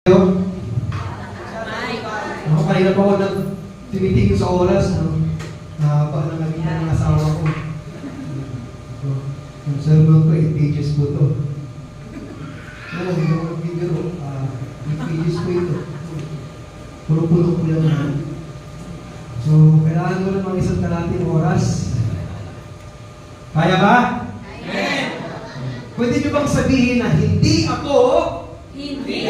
Ako kanina pa ako tinitingin sa oras, no? Nakapaka ng ng asawa ko. Yung sermon ko, 8 pages po ito. Oo, yung video, 8 pages po ito. Puro-puro ko yan. So, kailangan ko ng isang kalating oras. Kaya ba? Amen! Pwede nyo bang sabihin na hindi ako Hindi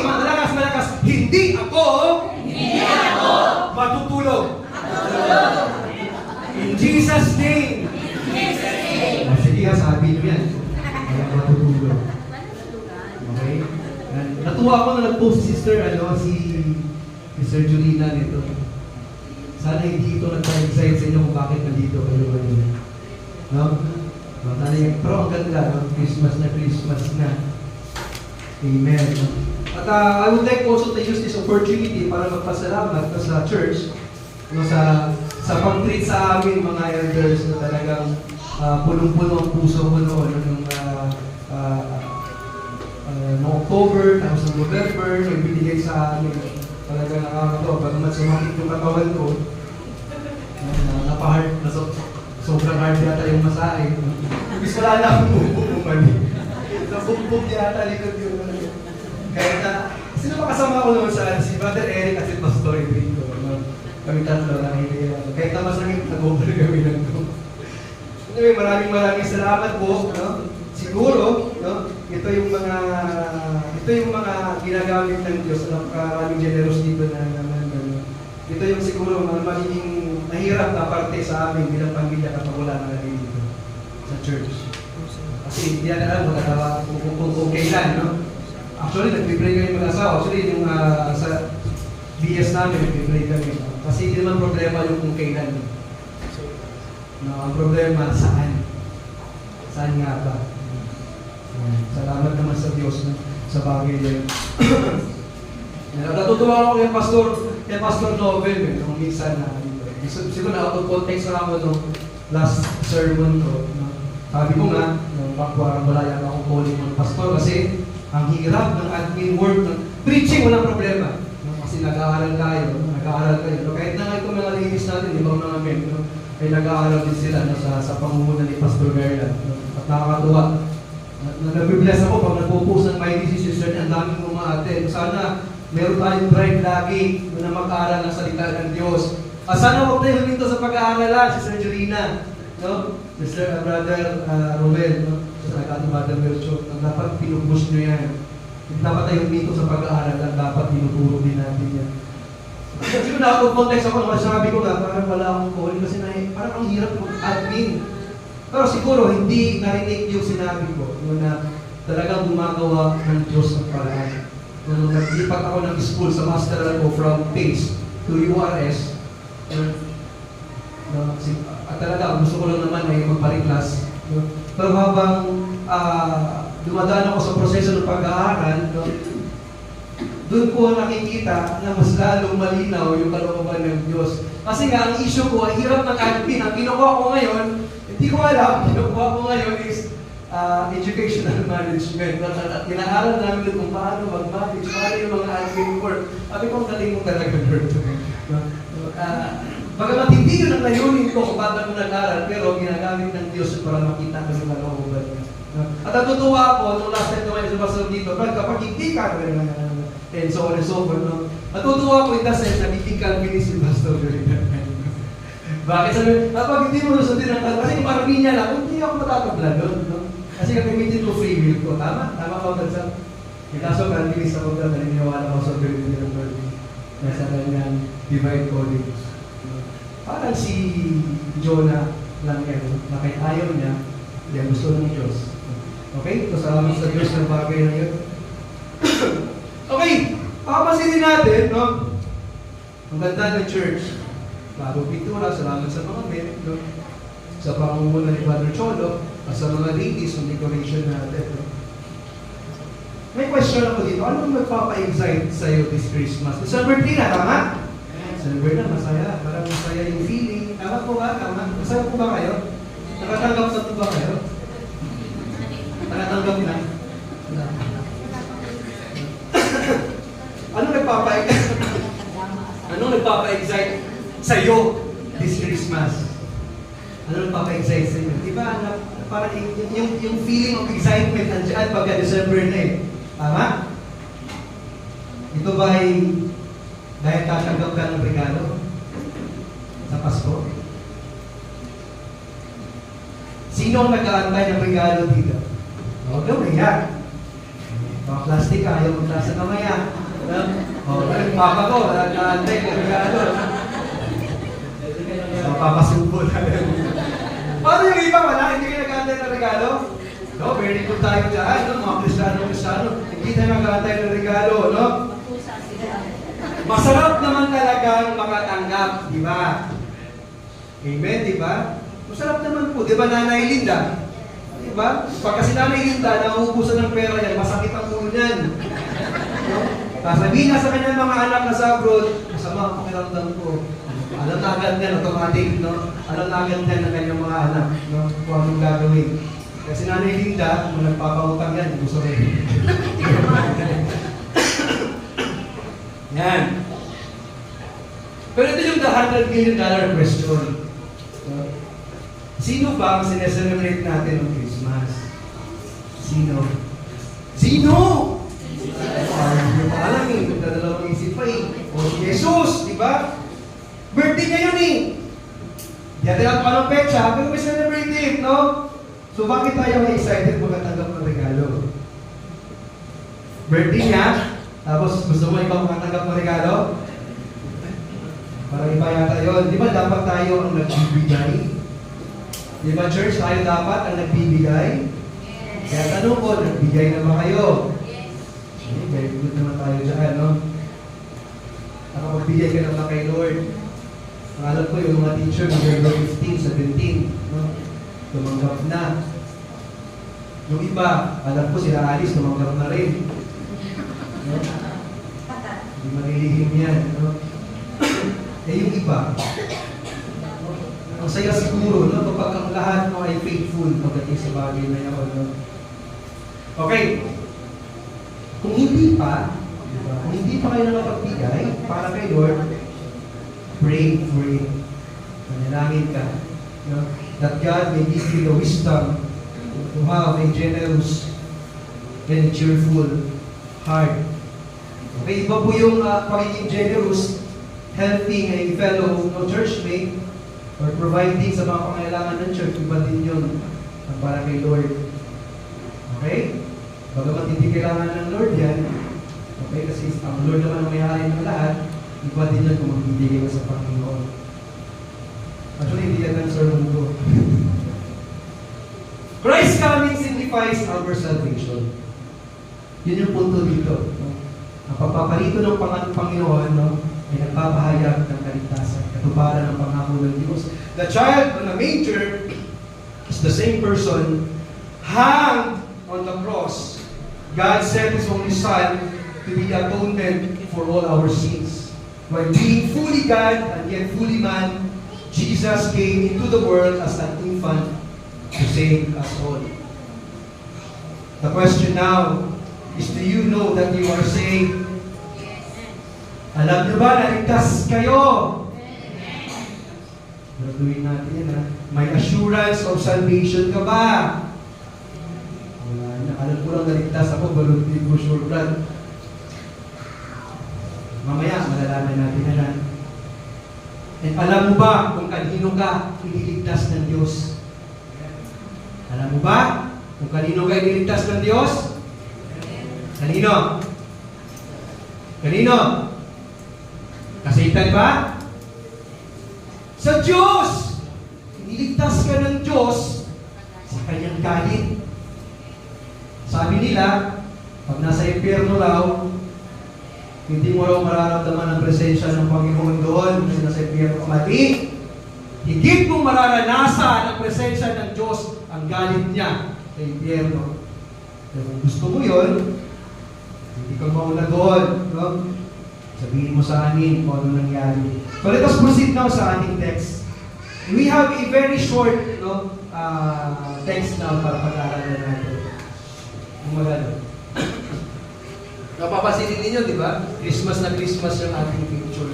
malakas, hindi ako matutulog. In Jesus' name. Sige nga, sabi nyo yan. Matutulog. Okay? Natuwa ako na nag-post si Sister Julina nito. Sana hindi ito nagpa-excite sa inyo kung bakit nandito kayo ngayon. No? Pero ang ganda, no? Christmas na. Amen. At I would like also to use this opportunity para magpasalamat sa church, no, sa pag-treat sa amin mga elders na talagang punong-puno ang puso ko noon nung October, tapos ng November, nung binigay sa amin. Talagang nakakatawa. Pag sumakit yung katawan ko, napahard, sobrang hard yata yung masahe. Ibig wala na akong bumalik. Nabugbog yata likod yun. Kaya sino makasama ko naman si Brother Eric at si Pastor Enrico. Kami tatlo lang hindi. Kahit na masangit, nag-over kami lang ito. Anyway, maraming salamat po. No? Siguro, no? Ito yung mga ginagamit ng Diyos. Maraming generous dito na naman. Ito yung siguro magiging mahirap na parte sa amin bilang pamilya kapag wala na natin dito sa church. Kasi hindi na alam kung kailan, no? Actually, nag-pray kami mag-asawa. Actually, yung sa BS namin, nag-pray kami. Kasi hindi naman problema yung kung kailan. No, ang problema, saan? Saan nga ba? Salamat naman sa Diyos, no? Sa bagay yan. Natutuwa ako kay Pastor Novel, nung minsan na siguro na out of context na ako nung last sermon ko. No? Sabi ko nga, parang wala yan akong calling ng pastor kasi ang hirap ng admin work, ng preaching, walang problema. No? Kasi nag-aaral kayo. No? Kahit na nga itong mga ladies natin, ibang mga men, no? Ay nag-aaral din sila, no? sa pangunguna ni Pastor Garland. No? At nakakatuwa. Nabibless ako pag nagpo-post ng My DC Sister, ang daming umaaten. Sana meron tayong drive lagi na mag-aaral ng salita ng Diyos. Sana huwag tayo huminto sa pag-aalala, Sister Julina, no? Mr. Brother Romel, no? Sa ating Brother Melcho, dapat pinupush nyo yan. Hindi dapat tayo huminto sa pag-aaral at dapat tinuturo din natin yan. Siguro na out of context ako, naman sabi ko nga, parang wala akong calling kasi parang ang hirap mag-admin. Pero siguro hindi narinig yung sinabi ko, na talagang gumagawa ng Diyos ng paraan. Nung naglipat ako ng school sa masteral ko from PACE to URS, at talaga, gusto ko lang naman ay magpa-reclass. Pero habang dumadaan ako sa proseso ng pag-aaral, doon ko nakikita na mas lalong malinaw yung kalooban ng Diyos. Kasi nga, ang issue ko, ang hirap ng admin. Ang kinukuha ko ngayon, hindi ko alam, kinukuha ko ngayon is educational management. At inaaral namin kung paano mag-manage, paano yung mga admin work. Sabi ko, ang galing mo talaga, Lord. Bagamat hindi yun ang layunin ko kung bakit ko nag-aral, pero ginagamit ng Diyos para makita ko yung kalooban niya. At natutuwa ako, nung last time naman sa pastor dito, kapag hindi ka, and so on and so forth, no? Natutuwa ko in the sense na hindi Calvinist si Pastor Jordan. Bakit sabi, kapag hindi mo lusundin ang kalooban, kasi parang niya lang, hindi ako matatabla doon, no? Kasi gagamitin ko free will ko. Tama ka ba sa? May kaso Calvinist ako doon, naniniwala ako sa ability ng Lord. Nasa kanyang divine calling. Parang si Jonah lang yan, na kahit ayaw niya, yan gusto ng Diyos. Okay? So, salamat sa Diyos ng bagay na yun. Okay, papansinin natin, no? Ang ganda ng church. Bagong pintura, salamat sa mga men, no? Sa pangunguna ni Brother Cholo, at sa mga ladies, ang decoration natin, no? May question ako dito. Anong magpapa-excite sa'yo this Christmas? December 3 na, tama? December na, masaya. Parang masaya yung feeling. Tama po ba? Tama? Masaya po ba kayo? Nakatanggap sa po ba kayo? Nakatanggap na? nagpapa-excite sa'yo this Christmas? Ano nagpapa-excite sa'yo? Diba, parang yung feeling of excitement nandiyan pagka December na eh. Tama? Ito ba ay dahil tatanggap ka ng regalo sa Pasko? Sino ang nag-aantay ng regalo dito? Huwag na umiyak. Mga plastic ka, ayaw magtasa na maya. Yung papa ko, nag-aantay ng regalo. Papasubo na. Paano yung iba wala? Hindi ka nag-aantay ng regalo? No, very good tayo dyan. No? Mga Kristiyano, hindi tayo nag-aantay ng regalo. No? Masarap naman talagang makatanggap, di ba? Amen, di ba? Masarap naman po, di ba Nanay Linda? Di ba? Pagka si Nanay Linda, nauubusan ng pera yan, masakit ang ulo niyan. No? Sasabihin na sa kanyang mga anak na sa abroad, masama ang pakiramdam ko. Alam na agad yan, automatic, no? Alam na agad yan ng kanyang mga anak, no? Kung anong gagawin. Kasi Nanay Linda, kung nagpapautang yan, gusto rin. Yan. Pero ito yung the $100 million question. Sino ba ang sineselebrate natin ng Christmas? Sino? Sino? Hindi pa alam eh. Nagdadalawang isip pa eh. O si Jesus, di ba? Birthday niya yun eh. Di natin alam kung anong petsa, pero may celebrate it, no? So bakit tayo may excited magkatanggap ng regalo? Birthday niya, tapos gusto mo ikaw makatanggap ng regalo? Para iba yata yun. Di ba dapat tayo ang nagbibigay? Di ba church, tayo dapat ang nagbibigay? Kaya tanong ko, nagbigay na ba kayo? Very good naman tayo dyan, no? Nakapagbigay ka na ba kay Lord? Ang alam ko yung mga teacher, mga 15, 17, no? Tumanggap na. Yung iba, alam ko sila Alice, tumanggap na rin. No? Hindi malilihim yan, no? Eh yung iba, ang saya siguro, no? Kapag ang lahat mo ay faithful pagdating sa bagay na yan, no? Okay. Kung hindi pa, diba? Kung hindi pa kayo nakapagbigay para kay Lord, pray for it. Manalangin ka. No? That God may give you the wisdom to have a generous and cheerful heart. Okay, iba po yung pagiging generous, helping a fellow churchmate or providing sa mga pangailangan ng church, iba din yun para kay Lord. Okay? Bagamat hindi kailangan ng Lord yan, okay, kasi ang Lord naman ang may-ari ng lahat, iba din yan kung magbibigay ka sa Panginoon. Actually, hindi yan ang sermon ko. Christ coming signifies our salvation. Yun yung punto dito. No? Ang pagpaparito ng Panginoon, no, ay nagpapahayag ng kaligtasan, katuparan ng pangako ng Diyos. The child on the manger is the same person hanged on the cross. God sent His only Son to be the atonement for all our sins. While being fully God and yet fully man, Jesus came into the world as an infant to save us all. The question now is, do you know that you are saved? Alam niyo ba na ligtas kayo? Gagawin natin yan, ha? May assurance of salvation ka ba? Wala na. Alam ko lang naligtas ako, balon di ko sure blood. Mamaya, malalaman natin yan. And alam mo ba kung kanino ka iniligtas ng Diyos? Alam mo ba kung kanino ka iniligtas ng Diyos? Kanino? Kanino? Kasaitan ba? Sa Diyos! Iniligtas ka ng Diyos sa kanyang galit. Sabi nila, pag nasa impyerno raw, hindi mo raw mararamdaman ang presensya ng Panginoon doon kasi nasa impyerno ka. Mali! Higit mong mararanasan ang presensya ng Diyos, ang galit niya sa impyerno. Pero kung gusto mo yun, hindi ka mauna doon. No? Sabihin mo sa amin kung ano nangyari. So let us proceed now sa ating text. We have a very short text now para pag-aaralan natin. Umagano. Napapansinin ninyo, di ba? Christmas na Christmas yung ating picture.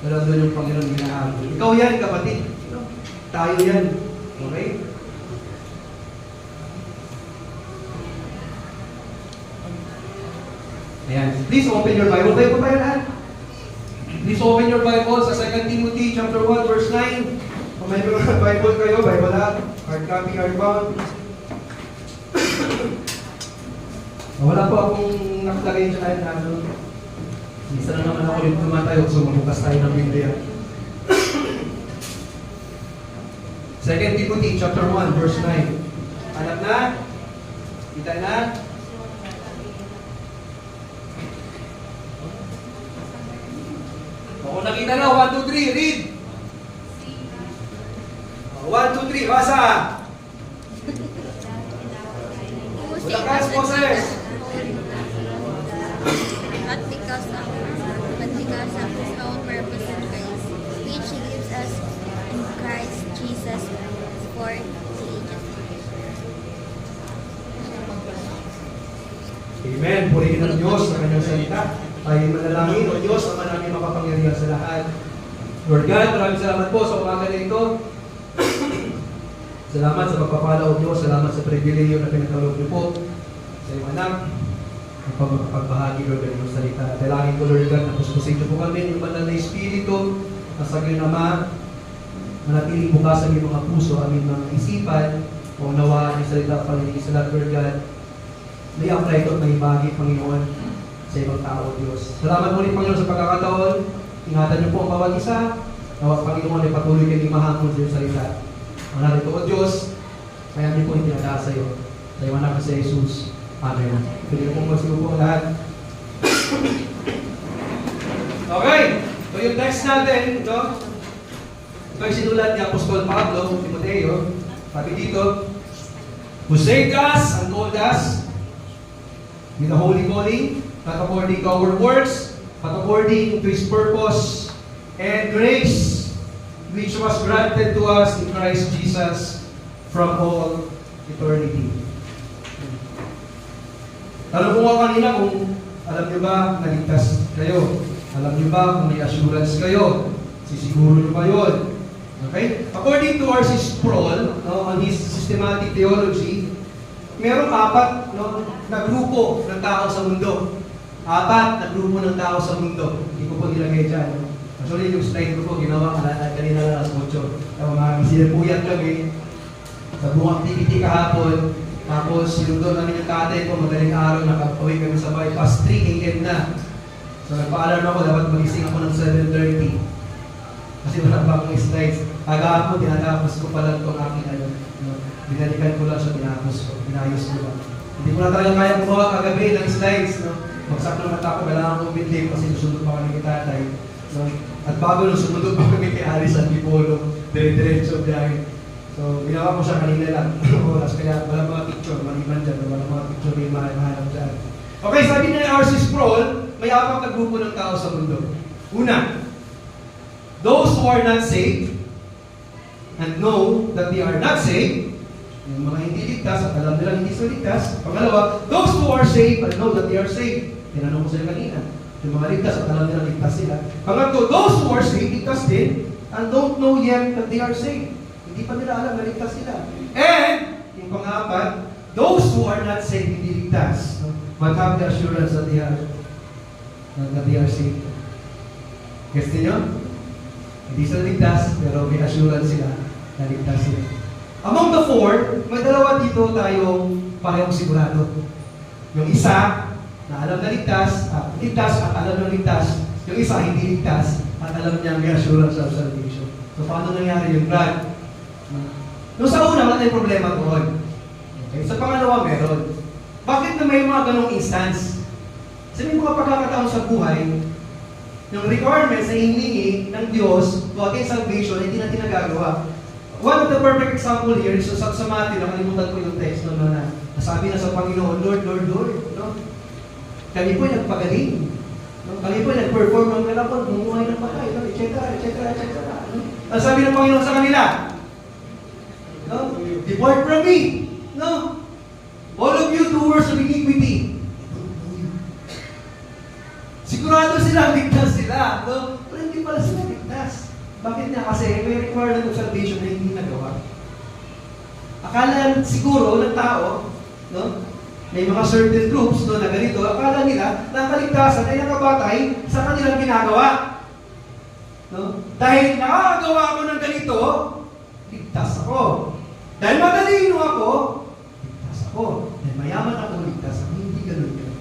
Pero doon yung Panginoon ginahabol. Ikaw yan, kapatid. Tayo yan. Okay? Ayan. Please open your Bible. Tayo po tayo lahat. Please open your Bible sa 2 Timothy chapter 1, verse 9. Kung may mga Bible kayo, Bible lahat. Hard copy, hardbound. Wala po akong nakalagay dyan na ano. Isa na naman ako rin tumatayo, so mabukas tayo ng Biblia. 2 Timothy chapter 1, verse 9. Anak na? Kita na? O, nakita na, 1, 2, 3, read! 1, 2, 3, basa! Lakas, Moses! At because of his own purpose and grace, which he gives us in Christ Jesus for the ages. Amen. Purihin ng Diyos sa kanyang salita. Tayo manalangin, O Diyos, ang namin makapangyarihan sa lahat. Lord God, maraming salamat po sa umaga na ito. Salamat sa pagpapala, O Diyos. Salamat sa pribileyo na pinagkaloob niyo po sa iyong anak. Ang pagbahagi, Lord, ng iyong salita. Dalangin ko, Lord God, na puspusin niyo po kami yung banal na Espiritu na sa gayon naman manatiling bukas ang iyong mga puso, aming mga isipan, o nawa ang salita palinig sa lahat, Lord God. May apply ito at may bahagi, Panginoon, sa ibang tao, Diyos. Salamat muli, Panginoon, sa pagkakataon. Ingatan niyo po ang bawat isa. Nawa, Panginoon, ay patuloy kayo mahamon sa iyong salita. Ang narito, O Diyos, kaya niyo po yung tinataas sa iyo. Sa iyong anak sa Jesus. Amen. Pwede po magsigo po lahat. Okay. So yung text natin, ito. Ito yung sinulat ni Apostol Pablo, Timoteo. Sabi dito, who saved us and called us with a holy calling, not according to our works, but according to His purpose and grace, which was granted to us in Christ Jesus from all eternity. Tanong ko nga kanina kung alam nyo ba naligtas kayo? Alam nyo ba kung may assurance kayo? Sisiguro nyo ba yun? Okay? According to R.C. Sproul, on his systematic theology, merong apat na grupo ng tao sa mundo. Apat na grupo ng tao sa mundo. Hindi ko po nilagay dyan. Actually, yung slide ko po, ginawa kanina na alas 8. Mga sinipuyat kami sa buong activity kahapon. Tapos, yung doon namin yung tatay ko, madaling araw, nakapaway kami sa bypass, 3 a.m. na. So, nagpa-alarm ako, dapat magising ako ng 7:30. Kasi wala pa akong slides. Aga ako, tinatapos ko pala itong aking binalikan ko lang siya, tinapos ko, pinayos ko lang. Hindi ko na talaga kaya gumawa kagabi ng slides. Magsak ng mata ko, kailangan ko bidlip kasi susunod pa kami kay tatay. At bago nung sumunod pa kami kay Aris at Pipolo, dire-diretso biyahe. So, ginawa ko siya kanina lang. Oras, kaya wala mga picture, maliban dyan, wala mga picture na yung mahanap dyan. Okay, sabi ni R.C. Sproul, may apat na grupo ng tao sa mundo. Una, those who are not saved and know that they are not saved, yung mga hindi ligtas at alam nila hindi sila ligtas. Pangalawa, those who are saved and know that they are saved. Tinanong ko sila kanina. Yung mga ligtas at alam nila ligtas sila. Pangatlo, those who are saved, ligtas din, and don't know yet that they are saved. Hindi pa nila alam na ligtas sila. And, yung pang-apat, those who are not saved, hindi ligtas, but have the assurance that they are saved. Guess niyo? Hindi sila ligtas, pero may assurance sila na ligtas sila. Among the four, may dalawa dito tayong parehong sigurado. Yung isa, na alam na ligtas at alam na ligtas. Yung isa, hindi ligtas at alam niya may assurance of salvation. So, paano nangyari yung Brad? Noong sa una, wala tayong problema doon. Okay? Sa pangalawa, meron. Bakit na may mga ganong instance? Kasi may mga pagkakataon sa buhay, yung requirements na hinihingi ng Diyos to attain salvation, hindi natin nagagawa. One of the perfect example here is sa Matthew, nakalimutan ko yung text na nasabi na sa Panginoon, Lord, Lord, Lord. No? Kami po'y nagpagaling. No? Kami po'y nag-perform ng kalapon, bumuhay ng patay, no? etc. No? Ang sabi ng Panginoon sa kanila, no? Depart from me. No? All of you doers of iniquity. Sigurado sila, ligtas sila. No? Pero hindi pala sila ligtas. Bakit nga? Kasi may requirement of salvation na hindi nagawa. Akala siguro ng tao, no? May mga certain groups no, na ganito, akala nila na ang kaligtasan ay nakabatay sa kanilang ginagawa. No? Dahil nakakagawa ako ng ganito, ligtas ako. Dahil matalino ako, ligtas ako. Dahil mayaman ako, ligtas ako. Hindi ganun yan.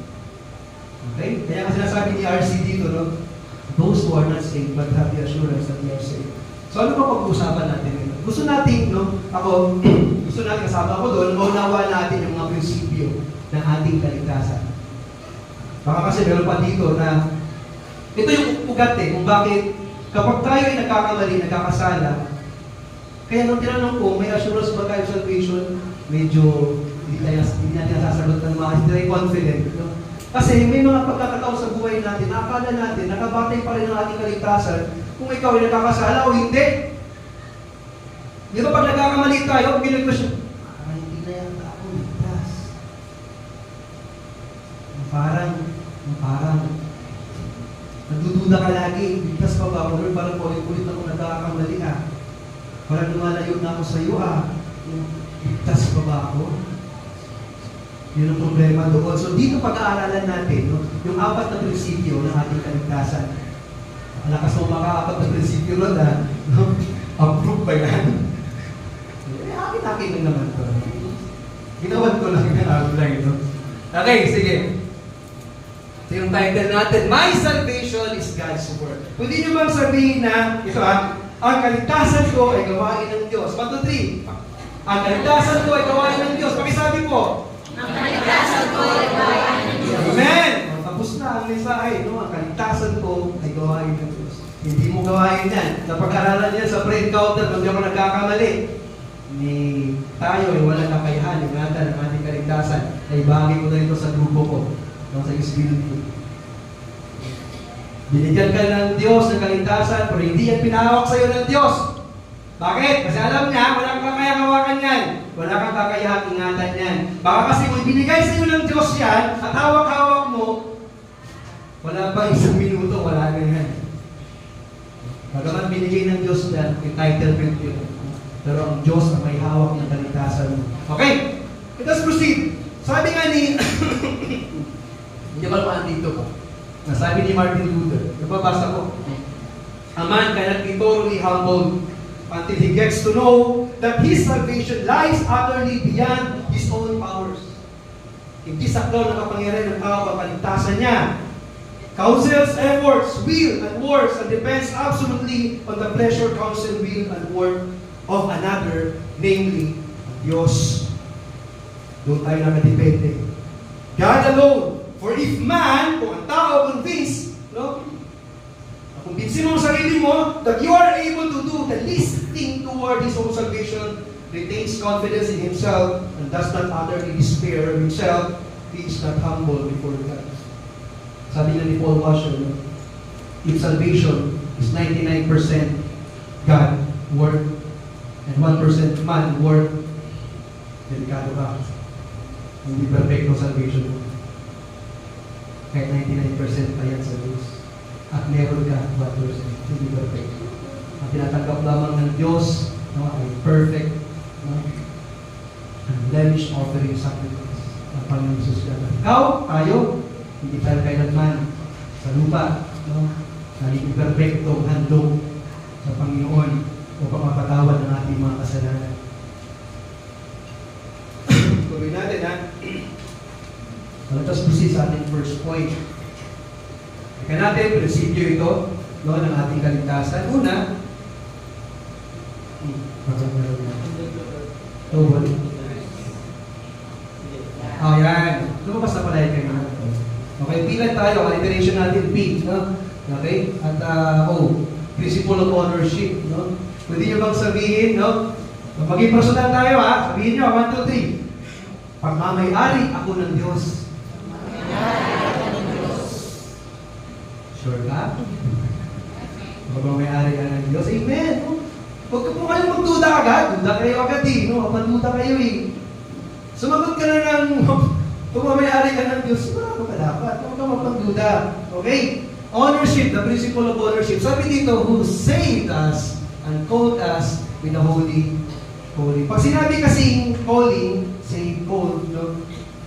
Okay? Kaya nga sinasabi ni RC dito, no? Those who are not saved but have the assurance that they are saved. So ano pa pag-uusapan natin ito? Gusto natin, no? Ako, gusto natin kasama ako doon, maunawa natin yung mga prinsipyo ng ating kaligtasan. Baka kasi meron pa dito na ito yung ugat kung bakit kapag tayo ay nagkakamali, nagkakasala, kaya nung tinanong ko, may assurance ba tayo salvation? Medyo hindi natin nasasagot ng mga hindi tayo confident. No? Kasi may mga pagkakataon sa buhay natin, akala natin, nakabatay pa rin ang ating kaligtasan kung ikaw ay nagkakasala o hindi. Di ba pag nagkakamali tayo, pinag-question, hindi na yan ako ligtas. Parang, nagdududa ka lagi, ligtas pa ba ako? Lord, parang ulit-ulit ako nagkakamali Parang lumalayo na ako sa iyo ligtas pa ba ako? Yun ang problema doon. So dito pag-aaralan natin, no, yung 4 na prinsipyo ng ating kaligtasan. Lakas mo maka-4 na prinsipyo ron no? Approve ba yan? Akin lang naman to. Ginawan ko lang yung outline, no? Okay, sige. So yung title natin, My Salvation is God's Word. Pwede nyo bang sabihin na, ito ang kaligtasan ko ay gawain ng Diyos. 1, 2, 3. Ang kaligtasan ko ay gawain ng Diyos. Pakisabi po. Ang kaligtasan ko ay gawain ng Diyos. Amen! Tapos na ang mensahe, no? Ang kaligtasan ko ay gawain ng Diyos. Hindi mo gawain yan. Napag-aralan yan sa pre-encounter, kung di ako nagkakamali. Tayo ay walang kakayahan, ingatan ng ating kaligtasan. Ay bagay ko na ito sa grupo ko. Sa Espiritu. Binigyan ka ng Diyos ng kaligtasan, pero hindi yan pinahawak sa iyo ng Diyos. Bakit? Kasi alam niya, wala kang kakaya-hawakan yan. Wala kang kakayahang ingatan yan. Baka kasi kung binigay sa iyo ng Diyos yan, at hawak-hawak mo, wala pa 1 minuto, wala na yan. Bagaman binigay ng Diyos yan, entitlement yun. Pero ang Diyos ang may hawak ng kaligtasan mo. Okay, let us proceed. Sabi nga ni hindi ba naman dito ko? Nasabi ni Martin Luther, nababasa ko, a man cannot be totally humbled until he gets to know that his salvation lies utterly beyond his own powers. Hindi saklaw na kapangyarihan ng tao ang kaligtasan niya. Counsels, efforts, will, and works, and depends absolutely on the pleasure, counsel, will, and work of another, namely, Diyos. Doon tayo nakadepende. God alone. For if man, kung ang tao convinced, no? Kumbinsin mo ang sarili mo that you are able to do the least thing toward his own salvation, retains confidence in himself, and does not utterly despair of himself, he is not humble before God. Sabi nga ni Paul Washer, no? If salvation is 99% God work and 1% man work, delikado ka. Hindi perfecto salvation mo. Kahit 99% pa yan sa Diyos. At meron ka 1%. Hindi perfect. Ang tinatanggap lamang ng Diyos, no, ay perfect, no, unblemished offering sacrifice ng Panginoon Jesus Christ. Ikaw, tayo, hindi tayo kailanman sa lupa, no, naging perfecto handog sa Panginoon upang mapatawad ng ating mga kasalanan. Tuloy natin, ha? Let us proceed sa ating first point. Ika natin, prinsipyo ito, no, ng ating kaligtasan. Una, yan. Lumabas na pala yung kanina. Okay, P lang tayo. Alliteration natin, P. No? Okay? At principle of ownership. No? Pwede nyo bang sabihin, no? Maging personal tayo, ha? Sabihin nyo, 1, 2, 3. Pagmamay-ari ako ng Diyos. Sure ka? Pagmamay-ari ka ng Diyos. Amen! Huwag po kayo magduda agad. Duda kayo agad eh. No? Mapanduda kayo eh. Sumagot ka na ng pagmamay-ari ka ng Diyos. Sigurado ka na dapat. Huwag ka mapagduda. Okay? Ownership, the principle of ownership. Sabi dito, who saved us and called us with the holy calling. Pag sinabi kasing calling, say called, no?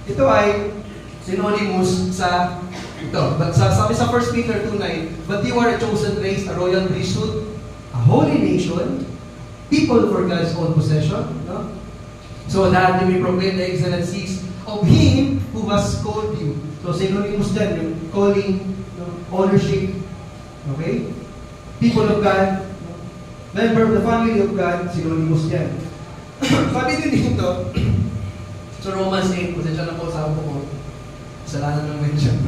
Ito ay synonymous sa ito. But sabi sa 1 Peter 2:9, but you are a chosen race, a royal priesthood, a holy nation, people for God's own possession, no? So that you may proclaim the excellencies of Him who has called you. So synonymous din yung calling, no? Ownership, okay? People of God, no? Member of the family of God, synonymous yan. Sabi din dito, so Romans 8, pasensya na po sa ako ko, kasalanan ng mention.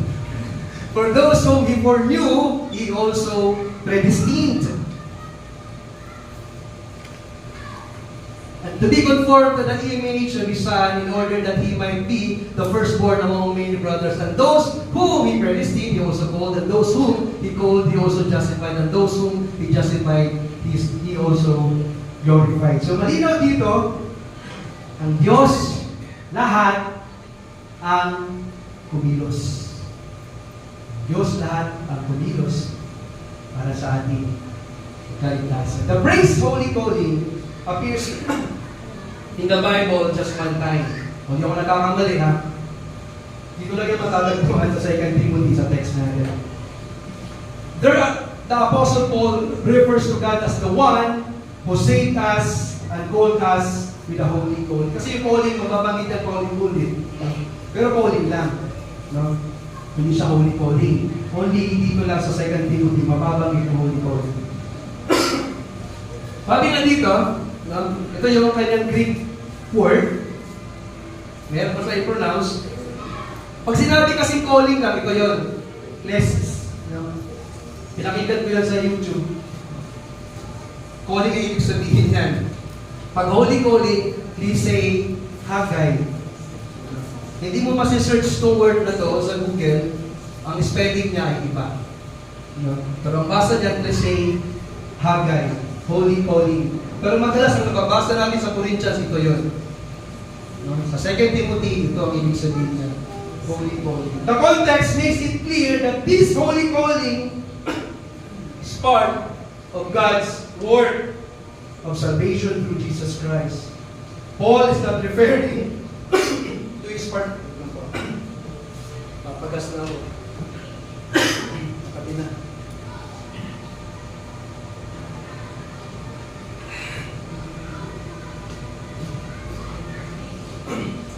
For those whom He foreknew, He also predestined. And to be conformed to the image of His Son, in order that He might be the firstborn among many brothers. And those whom He predestined, He also called. And those whom He called, He also justified. And those whom He justified, He also glorified. So malinaw dito, ang Diyos, lahat ang kumilos. Diyos lahat ang kumilos para sa ating kaligtasan. The phrase holy calling appears in the Bible just one time. Kung di ako nagkakamali ha, dito lang yung matatagpuan sa 2 Timothy sa text natin. The Apostle Paul refers to God as the one who saved us and called us with a holy calling. Kasi yung calling, mababanggit ang calling ulit. Pero calling lang. No? Hindi siya holy calling. Only dito lang sa 2 Timothy, mababanggit ang holy calling. Sabi nga dito, no? Ito yung kanyang Greek word. Meron pa sa i-pronounce. Pag sinabi kasing calling lang, ito yun. Klesis. No? Pinakinggan ko yan sa YouTube. Calling ay ibig sabihin yan. Pag holy calling, please say, Haggai. Hindi mo masi-search itong word na to sa Google, ang spelling niya ay iba. No? Pero ang basa niyan, please say, Haggai. Holy calling. Pero madalas ang nababasa namin sa Corinthians, ito yun. No? Sa 2 Timothy, ito ang ibig sabihin niya. Holy calling. The context makes it clear that this holy calling is part of God's work of salvation through Jesus Christ. Paul is not referring to his part. Papagas na ako. Kapi na.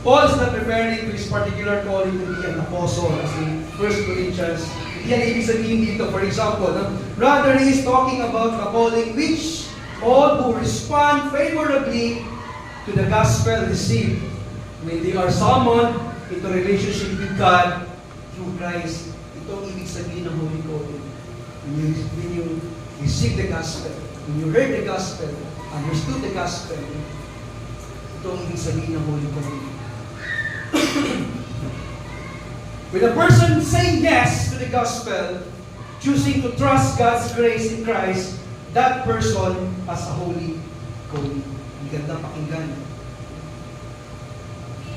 Paul is not referring to his particular calling to be an apostle as in 1 Corinthians. Hindi yan ibig sabihin dito, for example. No? Rather, he is talking about the calling which all who respond favorably to the gospel receive when they are summoned into relationship with God through Christ. Ito ang ibig sabihin ng holy calling. When you receive the gospel, when you heard the gospel, understood the gospel, ito ang ibig sabihin ng holy calling. When a person say yes to the gospel, choosing to trust God's grace in Christ, that person has a holy calling. Ang ganda pakinggan.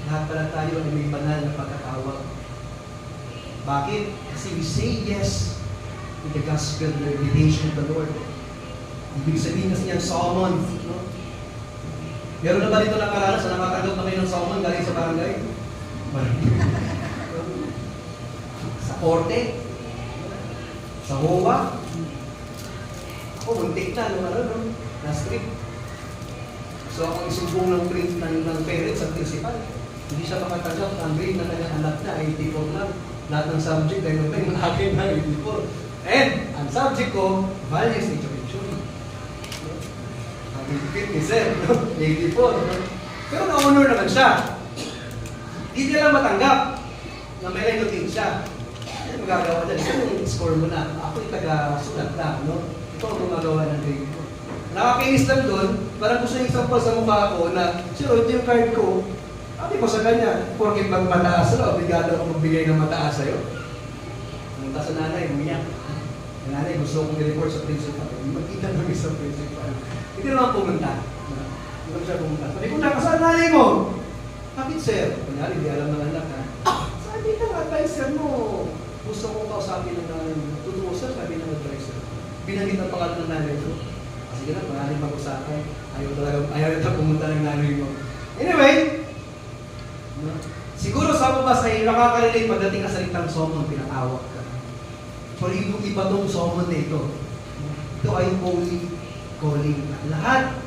Lahat pala tayo ay may banal na pagkatawag. Bakit? Kasi we say yes to the gospel, the invitation of the Lord. Ibig sabihin kasi yung summon. No? Meron na ba dito nakaranas na nakatanggap na kayo ng summon galing sa barangay? Sa korte? Sa HOA? Ako, muntik na, no? Na-strip. So, ako isumbong ng print ng parents at principal. Hindi siya makatanggap. Ang grade na kanyang anak na, 84 lang. Lahat ng subject, dahil nung tayo malaking na 84. And, ang subject ko, values, education. Ang fit, no? 84. Pero na-honor naman siya. Hindi niya lang matanggap na may renutin siya. Ano magagawa dyan? Ito yung score mo na. Ako yung taga-sulat lang, no? Ito ang gumagawa ng grade ko. Nakakainis lang doon, parang gusto niya isampal sa mukha ko na, sir, ito yung card ko. Sabi ko sa kanya, porkit bang mataas na, obligado ako magbigay ng mataas sa'yo. Pumunta sa nanay, umiyak. Yung nanay, gusto kong i-report sa principal. Hindi magkita namin sa principal. Hindi naman pumunta. Hindi naman siya pumunta. Sabi ko, nakasal nanay mo. Bakit, sir? Kunyari, hindi alam ng anak, ha? Saan sabi ng advisor mo, gusto kong kausapin ng nanay mo. Totoo sir, sabi ng advisor. Binanggit ang pangalan ng nanay mo. Sige na, maraming mag-usapan. Ayaw na pumunta ng nanay mo. Anyway, siguro sa mabas ay nakaka-relate pagdating ka sa salitang summon, pinatawag ka. Pero iba tong summon na ito. Ito ay holy calling. Lahat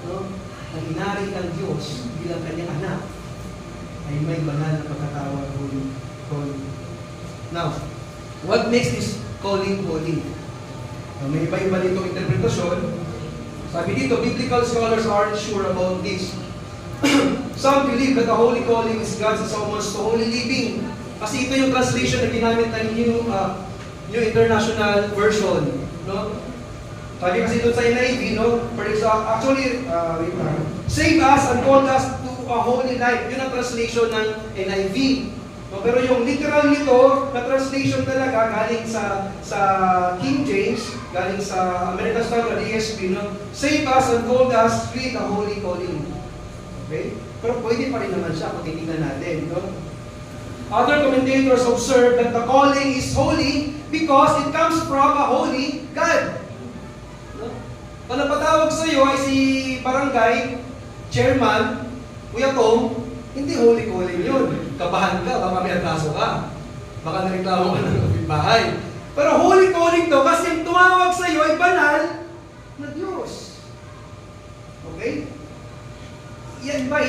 ng inaring ng Diyos bilang kanyang anak ay may banal na pagkatawag, holy calling. Now, what makes this calling holy? May iba-iba ditong interpretasyon. Sabi dito, biblical scholars aren't sure about this. Some believe that the holy calling is God's summons to holy living. Kasi ito yung translation na ginamit ng New International Version. No? Sabi kasi doon sa NIV, no? Actually, save us and call us to a holy life. Yun ang translation ng NIV. No? Pero yung literal nito, na translation talaga galing sa King James, galing sa American Standard ESV, no? Save us and call us with a holy calling. Okay? Pero pwede pa rin naman siya kung titignan natin. No? Other commentators observe that the calling is holy because it comes from a holy God. No? Kung napatawag sa iyo ay si barangay, chairman, Kuya Tom, hindi holy calling yun. Kabahan ka, baka may atraso ka. Baka nareklamo ka ng kapitbahay. Pero holy calling to kasi yung tumawag sa iyo ay banal na Diyos. Okay? Yan ba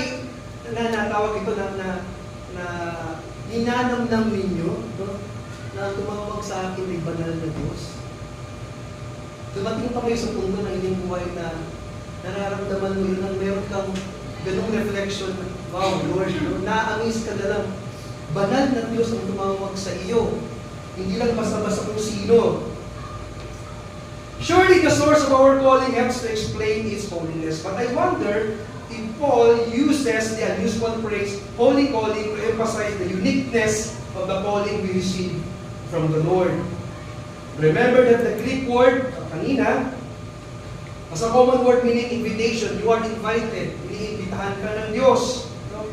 natawag ito na ninanamnam ninyo, no? Na tumawag sa akin ay banal na Diyos. Dumating pa kayo sa punto ng inyong buhay na nararamdaman mo yun, meron kang ganung reflection, wow, Lord, no? Na-amaze ka na lang. Banal na Diyos ang tumawag sa iyo. Hindi lang basta-basta kung sino. Surely the source of our calling helps to explain its holiness. But I wonder if Paul uses the unusual phrase, holy calling, to emphasize the uniqueness of the calling we receive from the Lord. Remember that the Greek word, kanina, as a common word meaning invitation, you are invited, iniimbitahan ka ng Diyos. No?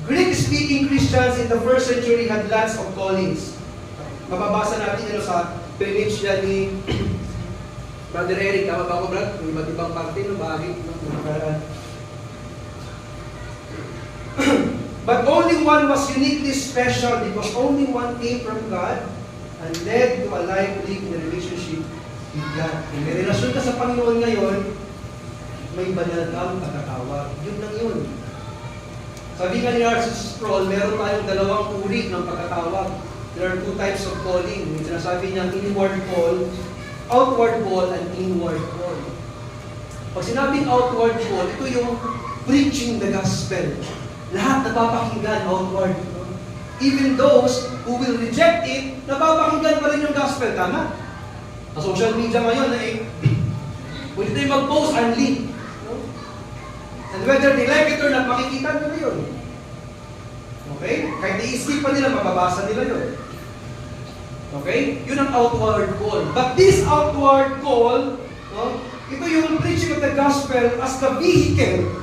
Greek-speaking Christians in the first century had lots of callings. Mababasa natin ito sa page yan ni Brother Eric, tama ba ako, Brad? Yung iba't ibang parte ng bahagi. But only one was uniquely special because only one came from God and led to a life lived in a relationship with God. Kung may relasyon ka sa Panginoon ngayon, may banal kang pagkatawag. Yun lang yun. Sabi nga ni R.C. Sproul, meron tayong dalawang uri ng pagkatawag. There are two types of calling. May sinasabi niya, inward call, outward call, and inward call. Pag sinabing outward call, ito yung preaching the gospel. Lahat napapakinggan outward. Even those who will reject it, napapakinggan pa rin yung gospel. Tama? Sa social media ngayon, pwede tayo mag-post and link. And whether they like it or not, makikita nila yun. Okay? Kahit iisipan nila, mababasa nila yun. Okay? Yun ang outward call. But this outward call, no, ito yung preaching of the gospel as the vehicle,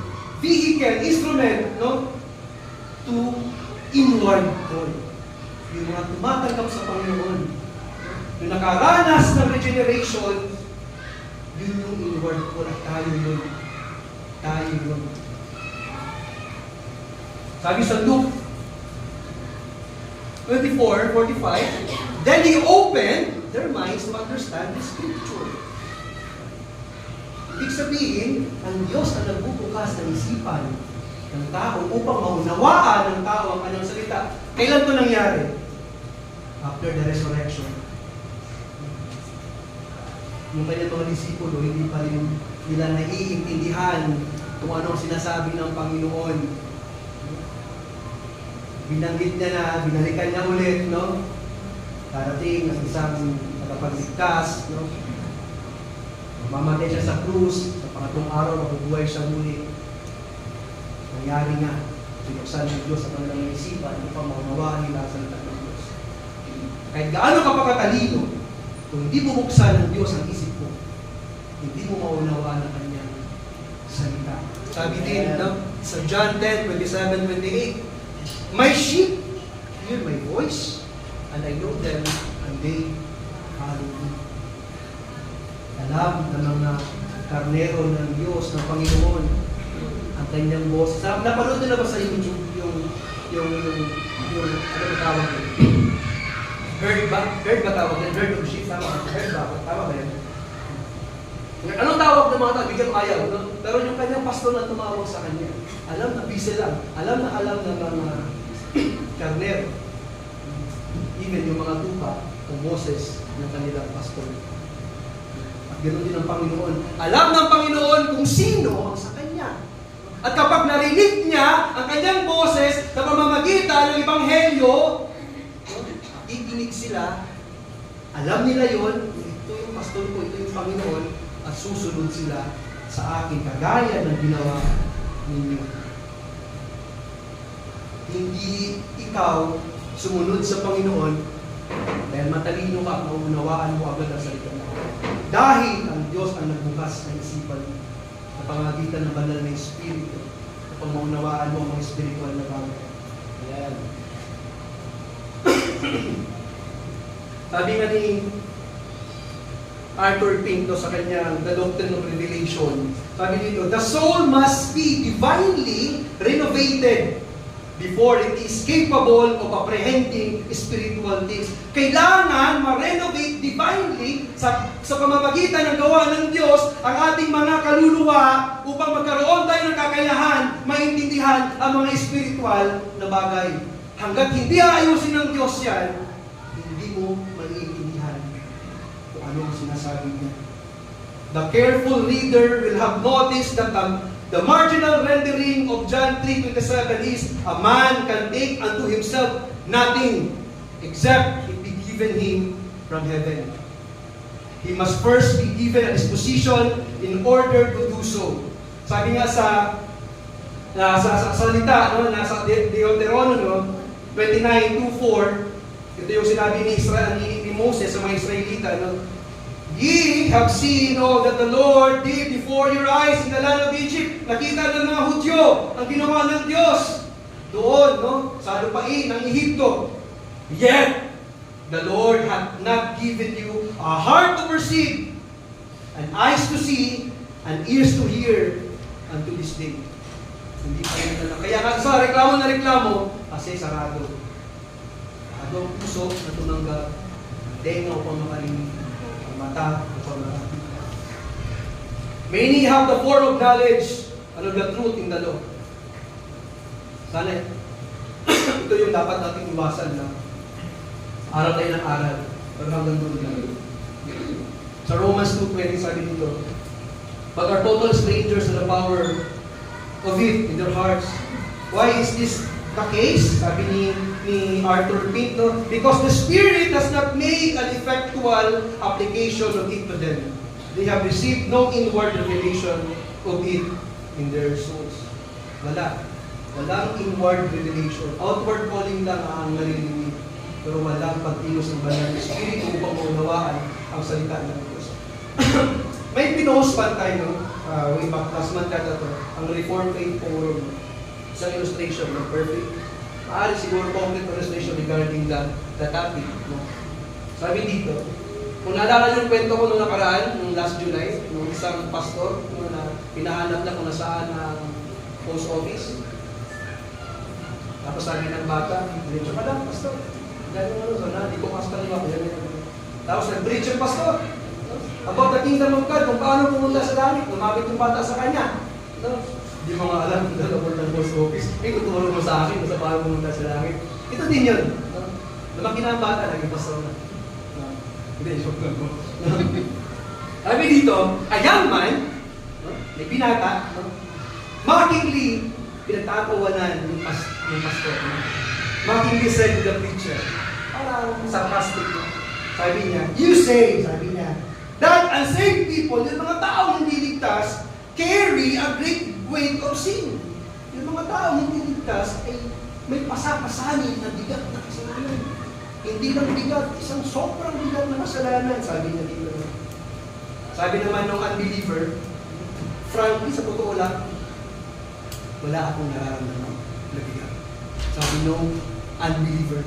instrument, no, to inward call. Yung mga tumatanggap sa Panginoon, yung nakaranas ng regeneration, yun yung inward call at tayo yun. Tayo yun. Sabi sa Luke 24:45, then He opened their minds to understand the Scripture. Ibig sabihin, ang Diyos ang nagbubukas ng isipan ng tao upang maunawaan ng tao ang kanyang salita. Kailan ito nangyari? After the resurrection. Yung kanyang mga disipulo, hindi pa rin nila naiintindihan kung anong sinasabi ng Panginoon. Binanggit niya na, binalikan niya ulit, no? Darating ang isang tagapagligtas, no? Mamatay siya sa krus, sa pangatlong araw, mabubuhay siya muli. Nangyari nga, sinuksan ng Diyos sa kanilang isipan upang maunawaan nila sa salita ng Diyos. Kahit gaano ka pa katalino, kung hindi mo buksan ng Diyos ang isip mo, hindi mo maunawaan ang kanyang salita. Sabi din, no? Sa John 10:27-28, my sheep hear my voice, and I know them, and they follow me. Alam ng mga karnero ng Diyos, ng Panginoon, ang kanyang boses. Napanood nyo na ba sa YouTube yung ano ba tawag yun? Heard ba tawag yun? Heard of sheep? Tama ba yun? Anong tawag ng mga tao? Bigyan ayaw. No? Pero yung kanyang pastor na tumawag sa kanya, alam na busy lang. Alam ng mga karnero. Even yung mga tupa o Moses ng kanilang pastor. At ganoon din ang Panginoon. Alam ng Panginoon kung sino ang sa kanya. At kapag narinig niya ang kanyang boses sa pamamagitan ng Ebanghelyo, ikinig sila, alam nila yon, ito yung pastor ko, ito yung Panginoon, at susunod sila sa akin, kagaya ng ginawa ninyo. Hindi ikaw sumunod sa Panginoon dahil matalino ka, maunawaan mo agad ang salita niya. Dahil ang Diyos ang nagbukas ng isipan mo sa pamamagitan ng banal na Espiritu upang maunawaan mo ang mga spiritual na bagay. Ayan. Sabi nga ni Arthur Pinto sa kanyang The Doctrine of Revelation, sabi dito, the soul must be divinely renovated before it is capable of apprehending spiritual things. Kailangan ma-renovate divinely sa pamamagitan ng gawa ng Diyos ang ating mga kaluluwa upang magkaroon tayo ng kakayahan, maintindihan ang mga spiritual na bagay. Hanggat hindi aayusin ng Diyos yan, hindi mo maiintindihan kung ano ang sinasabi niya. The careful reader will have noticed that the marginal rendering of John 3:27 is, a man can take unto himself nothing except it be given him from heaven. He must first be given a disposition in order to do so. Sabi nga sa salita, no, nasa Deuteronomy 29:2-4, ito yung sinabi ni Moses sa mga Israelita, no? Ye have seen all that the Lord did before your eyes in the land of Egypt. Nakita ng mga Hudyo ang ginawa ng Diyos doon, no, sa lupain ng Ehipto. Yet, the Lord hath not given you a heart to perceive, and eyes to see, and ears to hear unto this day. Hindi pa rin na lang. Kaya sa reklamo na reklamo, kasi sarado. Sarado ang puso na tunangga, tenga upang makarinig, ang mata upang makakita. Many have the form of knowledge and of the truth in the law. Sana ito yung dapat nating iwasan na aral tayo ng aral, pero hanggang doon lang. Sa Romans 2:20 sabi dito, but are total strangers to the power of it in their hearts. Why is this the case? Sabi ni Arthur Pinto, because the Spirit does not make an effectual application of it to them. They have received no inward revelation of it in their souls. Walang inward revelation. Outward calling lang ang narinig, pero walang pagtilos ng banal na Espiritu upang maunawaan ang salita ng Diyos. May pinost pa tayo, way back last month kata to, ang Reformed Faith Forum, isang illustration ng perfect. Maaari siguro complete illustration regarding the topic. No? Sabi dito, kung naalala yung kwento ko nung nakaraan, nung last July, nung isang pastor, nung pinahanap na kung nasaan ang post office. Tapos sabi ng bata, diretso ka lang, pastor. Gano'n ano, so na, di ko kastaliwa. Tapos nag-preach yung pastor. About the kingdom of God, kung paano pumunta sa langit, lumapit yung bata sa kanya. No? Hindi mo nga alam kung dalawang ng post office. Tutulong mo sa akin kung sa paano pumunta sa langit. Ito din yun. No? Lumaki na ang bata, naging pastor na. Hindi, joke lang ko. Sabi dito, a young man, no? May binata, no? Mockingly, pinagtatawanan yung pastor. No? Mockingly said to the preacher, parang sarcastic. No? Sabi niya, you say, sabi niya, that unsaved people, yung mga taong hindi ligtas, carry a great weight of sin. Yung mga taong hindi ligtas ay may pasapasanin na bigat na kasalanan. Hindi lang bigat, isang sobrang bigat na kasalanan, sabi niya dito. Sabi naman ng unbeliever, frankly, sa totoo lang, wala akong nararamdaman na bigat. Sabi nung unbeliever,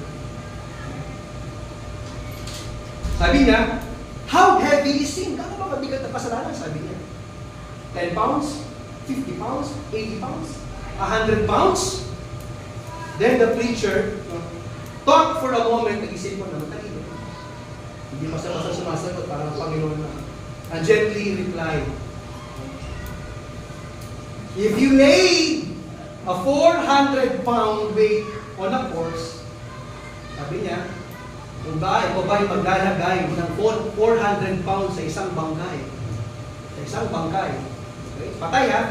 Sabi niya, how heavy is sin? Ano ba mabigat na kasalanan? Sabi niya. 10 pounds? 50 pounds? 80 pounds? 100 pounds? Then the preacher thought for a moment, nag-isip mo naman, talino. Hindi basta-basta sumasagot, parang Panginoon na. And gently replied, if you lay a 400-pound weight on a horse, sabi niya, kung ikaw ba'y maglalagay ng 400 pounds sa isang bangkay? Sa isang bangkay. Okay? Patay ha?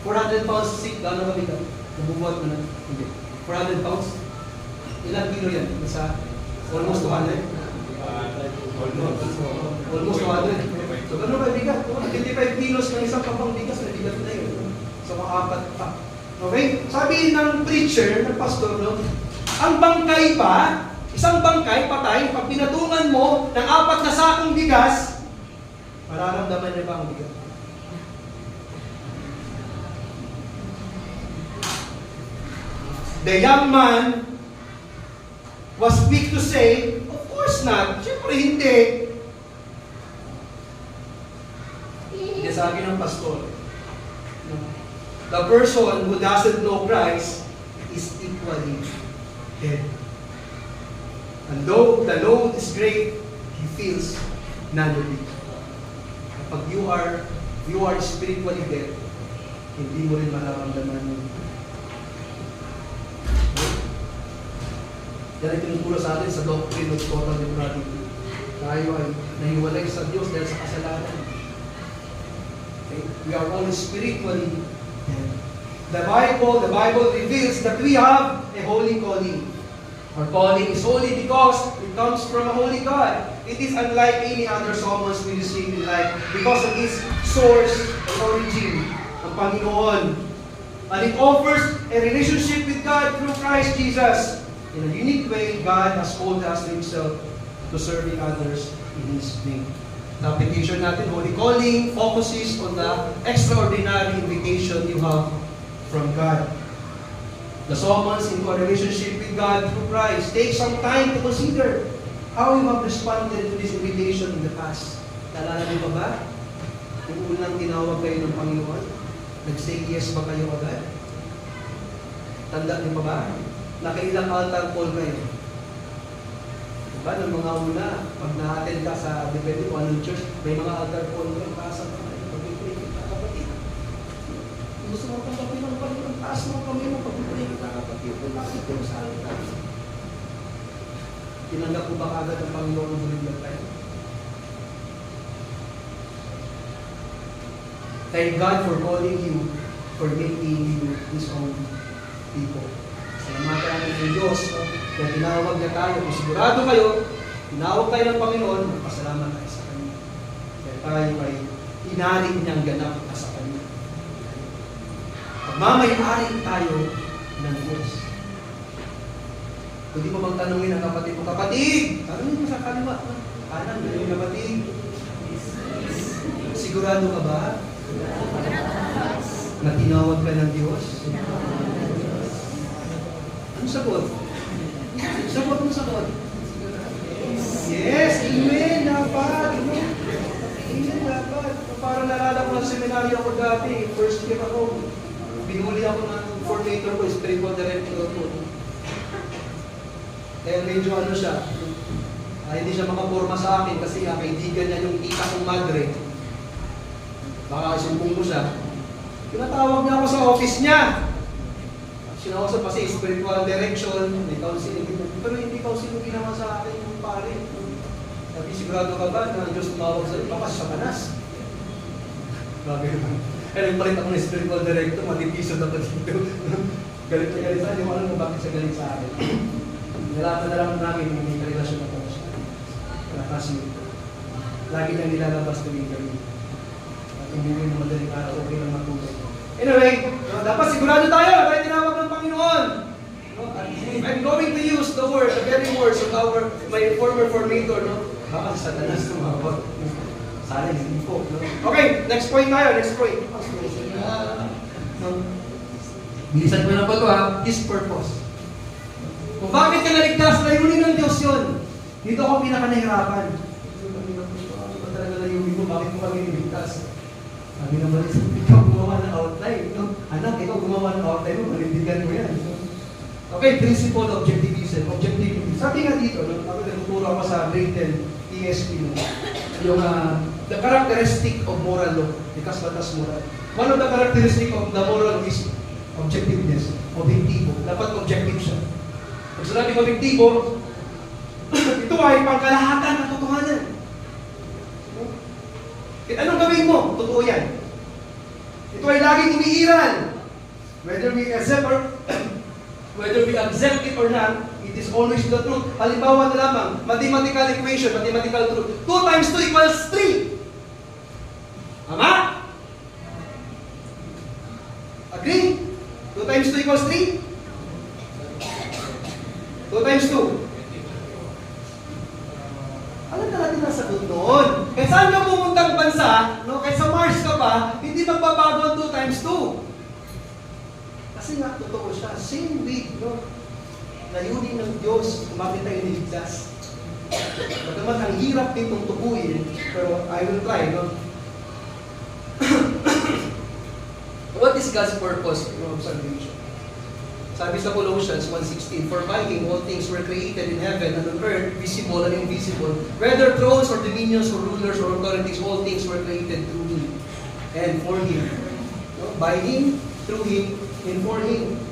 400 pounds sick, gano'n ba bigat? Nabubuhat mo na? Hindi. 400 pounds? Ilang kilo yan? Nasa almost 200? Almost 200. So gano'n ba bigat? 25 kilos ng isang kapang bigas, may bigat na yun. So makapat pa. Okay? Sabi ng preacher, ng pastor, no? Ang bangkay pa, isang bangkay, patay, pag pinatungan mo ng 4 na sakong bigas, mararamdaman niya ba ang bigat? The young man was quick to say, of course not. Siyempre hindi. Hindi sabi ng pastor, the person who doesn't know Christ is equally dead. And though the load is great, he feels none of it. Kapag you are spiritually dead, hindi mo rin mararamdaman yun. Yan ay tinuturo sa atin sa doctrine of total depravity. Tayo ay nahiwalay sa Diyos dahil sa kasalanan. Okay? We are all spiritually dead. The Bible reveals that we have a holy calling. Our calling is holy because it comes from a holy God. It is unlike any other summons we receive in life because of its source and origin, ang Panginoon. And it offers a relationship with God through Christ Jesus. In a unique way, God has called us to Himself to serving others in His name. The application natin, holy calling, focuses on the extraordinary invitation you have from God. The summons into a relationship with God through Christ. Take some time to consider how you have responded to this invitation in the past. Naalala niyo ba ba? Yung unang tinawag kayo ng Panginoon, nag-say yes ba kayo agad? Tanda niyo pa ba? Nakailang altar call kayo. Diba, ng mga una, pag na-attend ka sa, depende kung anong church, may mga altar call kayo, paasa ka kayo, pag-pray kita, kapatid. Gusto mo kang kapatid ng Panginoon, taas mo kami mo, pag-pray kita, kapatid, bakit ko sa altar? Tinanggap ko ba agad ang Panginoon ng huling tayo? Thank God for calling you, for making you His own people. Salamatan natin ng Diyos, no? Kaya tinawag niya tayo. Kung sigurado kayo, tinawag tayo ng Panginoon, magpasalamat tayo sa Kanya. Kaya tayo ay inarin niyang ganap na sa Kanya. Pagmamay-ari tayo ng Diyos. Kung di mo bang tanongin ang kapatid mo, kapatid! Tanongin mo sa kaliwa. Kanan, yung kapatid. Sigurado ka ba? Na tinawag ka ng Diyos? Anong sagot? Sagot mo sagot. Yes, amen, dapat. Amen, dapat. Parang nalala ko ng seminaryo ako dati, first year ako. Binuli ako ng formator ko, spiritual director ko. Kaya medyo ano siya, hindi siya makaporma sa akin kasi kaibigan niya yung tita kong madre. Baka isumbong mo siya. Tinatawag niya ako sa office niya. Sinausap pa si spiritual direction, may counseling. Pero hindi counseling ginawa sa akin yung pare. Sabi, sigurado ka ba na ang Diyos tumawag sa'yo? Baka sa manas. Bagay naman. Kaya nagpalit ako ng spiritual director, matipisod ako dito. Galit na galit sa akin. Hindi mo alam kung bakit siya galit sa akin. Nalaman na lang namin yung may relasyon na po siya. Classmate ko. Lagi niyang nilalabas tuwing kami. At hindi mo yung madaling araw, okay lang matulog. Anyway, dapat sigurado tayo na tayo tinawag ng Panginoon. I'm going to use the words, the very words of my former formator, no? Baka sa Satanas tumawag. Sana hindi po. No? Okay, next point tayo, next point. Bilisan ko na po ito ha. His purpose. Kung bakit ka naligtas, layunin ng Diyos yun. Dito ako pinaka-nahirapan. Ano ba talaga layunin mo? Bakit mo kami niligtas? Sabi naman, ikaw gumawa ng outline. No? Anak, ikaw gumawa ng outline mo, malindigan mo yan. Okay, principle objectivism. Objectivity. Sabi nga dito, no? Ako nagtuturo ako sa grade 10 ESP. No? Yung the characteristic of moral law. Likas batas moral. One of the characteristic of the moral is objectiveness. Objektibo. Dapat objective siya. Pag sinabi ko objektibo, ito ay pangkalahatan ng totohanan. Anong gawin mo? Totoo yan. Ito ay laging umiiral. Whether we accept it or not, it is always the truth. Halimbawa na lamang, mathematical equation, mathematical truth. 2 times 2 equals 3. Tama? Agree? 2 times 2 equals 3? 2 times 2. Alam na natin ang sagot doon. Kaya saan ka pumuntang bansa, no? Kaya sa Mars ka pa, hindi magbabago ang 2 times 2. Kasi nga, totoo siya. Same with, no? Layunin ng Diyos, kumapit tayo niligtas. Bagamat ang hirap nitong tukuyin, pero I will try, no? What is God's purpose of salvation? Sabi sa Colossians 1:16, for by Him all things were created in heaven and on earth, visible and invisible, whether thrones or dominions or rulers or authorities, all things were created through Him and for Him. No? By Him, through Him, and for Him.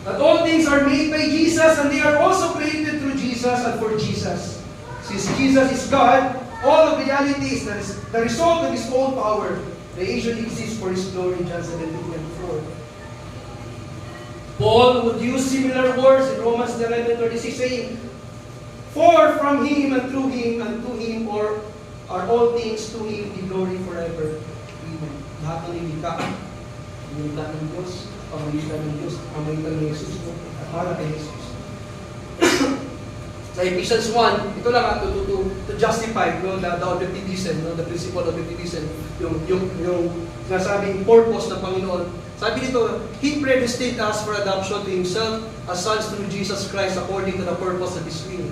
That all things are made by Jesus and they are also created through Jesus and for Jesus. Since Jesus is God, all of reality is the result of His own power. Creation exists for His glory, John 17:4. Paul would use similar words in Romans 11:36, saying, for from Him and through Him and to Him are all things, to Him be glory forever. Amen. Lahat ng ilikha, inikha ng Diyos, pamagitan ng Diyos, pamagitan ng Jesus, at para kay Jesus. Sa Ephesians 1, ito lang to justify no, the objectivism, no, the principle of objectivism, yung sinasabing purpose ng Panginoon. Sabi dito, He predestined us for adoption to Himself as sons through Jesus Christ according to the purpose of His will.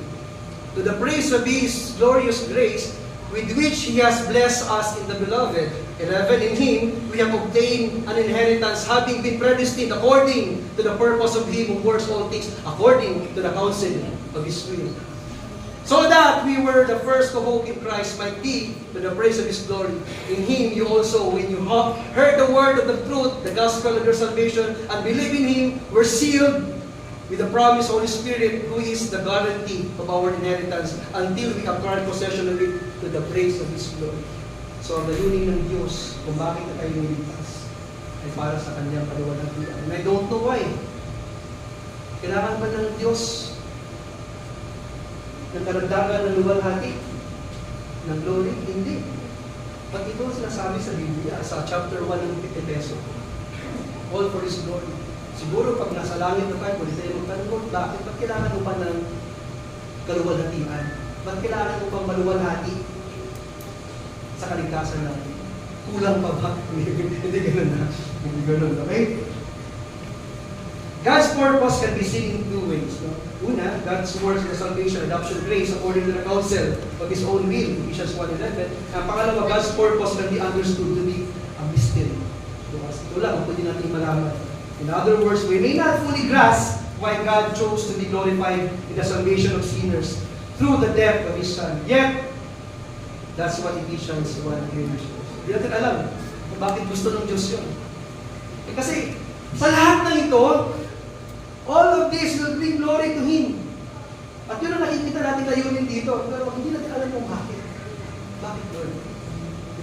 To the praise of His glorious grace, with which He has blessed us in the Beloved. 11, in Him we have obtained an inheritance, having been predestined according to the purpose of Him who works all things according to the counsel of His will. So that we were the first to hope in Christ might be to the praise of His glory. In Him you also, when you heard the word of the truth, the gospel of your salvation, and believe in Him, were sealed with the promised Holy Spirit, who is the guarantee of our inheritance until we acquire possession of it to the praise of His glory. So ang layunin ng Diyos kung bakit na tayo niligtas ay para sa Kanyang paliwanagan. And I don't know why. Kailangan ba ng Diyos ng karagdagan ng luwalhati ng glory? Hindi. Pag ito sinasabi sa Biblia, sa chapter 1 ng Efeso, all for His glory. Siguro pag nasa langit na tayo, pwede tayo magtanong, bakit? Ba't kailangan mo pa ng kaluwalhatian? Ba't kailangan mo pang maluwalhati sa kaligtasan natin? Kulang pa ba? Hindi ganun na. Hindi ganun, okay? God's purpose can be seen in 2 ways. No? Una, God's works of salvation, adoption, grace, according to the counsel of His own will, Ephesians 1:11. Ang pangalawa, God's purpose can be understood to be a mystery. Ito lang, pwede natin malaman. In other words, we may not fully grasp why God chose to be glorified in the salvation of sinners through the death of His Son. Yet, that's what Ephesians 1 clearly shows. Hindi natin alam kung bakit gusto ng Diyos yun. Kasi sa lahat ng ito, all of this will bring glory to Him. At yun ang nakikita natin layunin dito. Pero hindi natin alam kung bakit. Bakit, Lord?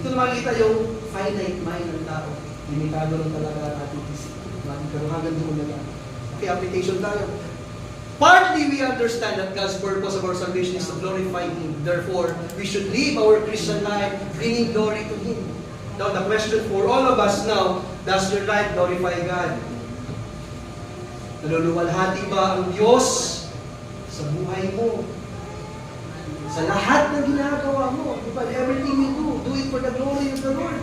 Ito na makikita yung finite mind ng tao. Limitado lang talaga ang ating isip. Pero hanggang doon na lang. Okay, application tayo. Partly we understand that God's purpose of our salvation is to glorify Him. Therefore, we should live our Christian life bringing glory to Him. Now, the question for all of us now, does your life glorify God? Naluluwalhati ba ang Diyos sa buhay mo? Sa lahat ng ginagawa mo? Diba? Everything you do it for the glory of the Lord.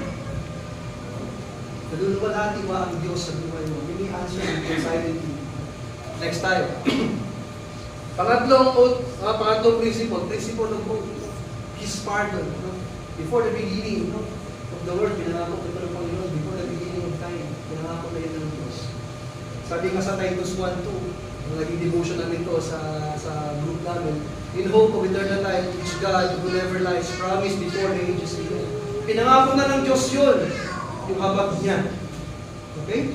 Naluluwalhati ba ang Diyos sa buhay mo? Give me answer silently. Next tayo. Pangatlong principle of hope, His pardon. No? Before the beginning of the world, pinangako ito ng Panginoon. Before the beginning of time, pinangako na ito ng Diyos. Sabi nga sa Titus 1:2, naging devotion namin ito sa group namin, in hope of eternal life, which God, who never lies, promised before the ages began. Pinangako na ng Diyos yun, yung habag niya. Okay?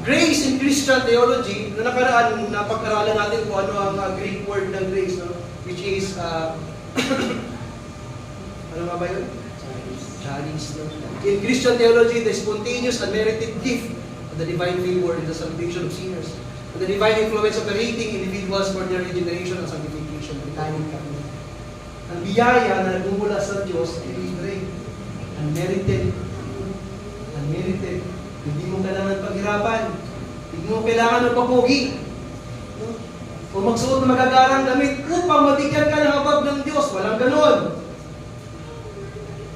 Grace in Christian theology, na nakaraan, napag-aralan natin kung ano ang Greek word ng grace, no? Which is, ano nga ba yun? Charis. No? In Christian theology, the spontaneous unmerited gift of the divine favor in the salvation of sinners, and the divine influence operating individuals for their regeneration and sanctification. Bitayin kami. Ang biyaya na nagmumula sa Diyos ay libre. Unmerited. Unmerited. Hindi mo kailangan paghirapan. Hindi mo kailangan ng papugi. No? O magsuot ng magagarang damit upang mabigyan ka ng habag ng Diyos. Walang ganon.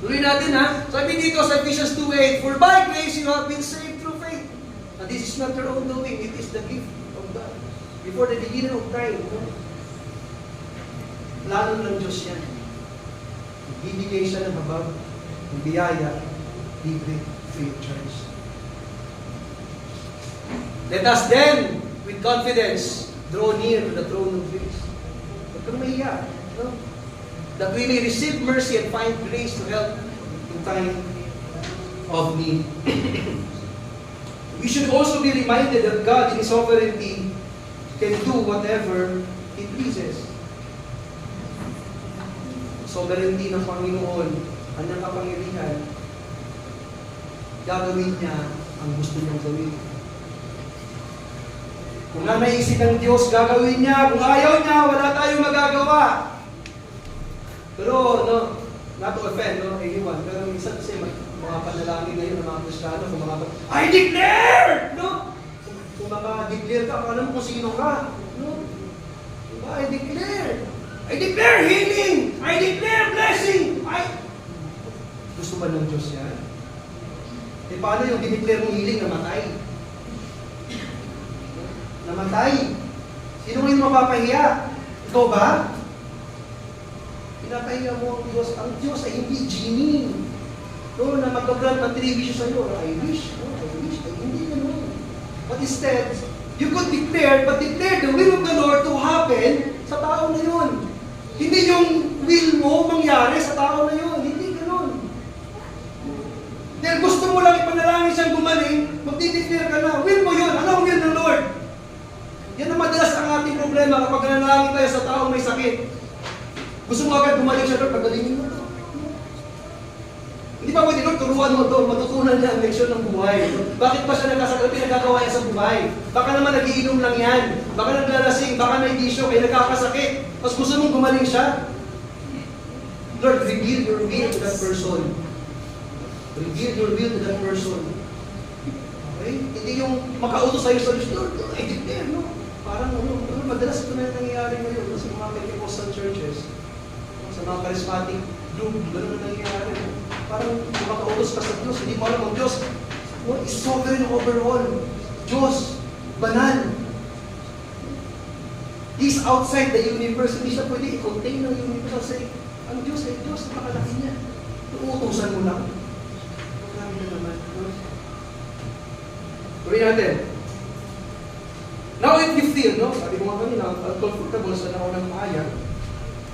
Tuloy natin ha. Sabi dito sa Ephesians 2:8, for by grace you have been saved through faith. And this is not your own doing. It is the gift of God. Before the beginning of time. No? Plano ng Diyos yan. Bibigay siya ng habag, ng biyaya, libre, free of charge. Let us then, with confidence, draw near to the throne of grace. Huwag kang mahiya. No? That we may receive mercy and find grace to help in time of need. We should also be reminded that God, in His sovereignty, can do whatever He pleases. Sovereignty ng Panginoon, kanyang kapangyarihan, gagawin niya ang gusto niyang gawin. Kung na naisip ng Diyos, gagawin niya. Kung ayaw niya, wala tayong magagawa. Pero, no, not to offend, no, anyone. Pero minsan kasi mga panalangin ngayon ng mga Kristiyano, kung mga I declare! No? Kung maka-declare ka, alam mo kung sino ka. No? Diba? I declare healing! I declare blessing! Gusto ba ng Diyos yan? E paano yung dineclare mong healing namatay? Namatay. Sino ngayon mapapahiya? Ikaw ba? Pinapahiya mo ang Diyos. Ang Diyos ay hindi genie. No, na mag-grant ng 3 wishes sa'yo. I wish. No, I wish. Ay, hindi ganun. But instead, you could declare, but declare the will of the Lord to happen sa tao na yun. Hindi yung will mo mangyari sa tao na yun. Hindi ganun. Dahil gusto mo lang ipanalangin siyang gumaling, magdi-declare ka na, will mo yun. Ano ang will ng Lord? Yan ang madalas ang ating problema kapag nanalangin tayo sa taong may sakit. Gusto mo agad gumaling siya, Lord, pagalingin mo to. Hindi pa pwede, Lord, turuan mo to, matutunan niya ang leksyon ng buhay. Bakit pa siya pinagkagawa niya sa buhay? Baka naman nagiinom lang yan. Baka naglalasing, baka may bisyo, kaya nagkakasakit. Tapos gusto mong gumaling siya. Lord, reveal your will to that person. Reveal your will to that person. Okay? Hindi yung makautos sa'yo sa Diyos, Lord, I declare, no? Parang madalas ito na yung nangyayari ngayon sa mga Pentecostal churches, sa mga charismatic group, gano'n na nangyayari. Parang makautos ka sa Diyos, hindi mo alam ang Diyos, what is sovereign over all? Diyos, banal. He's outside the universe, hindi siya pwede i-contain ng universe. Kasi ang Diyos ay Diyos, nakalaki niya. Uutusan mo lang. Marami na naman. Tuloy natin. Now if you feel, no? Sabi ko nga kanina, uncomfortable sa naunang pahayag,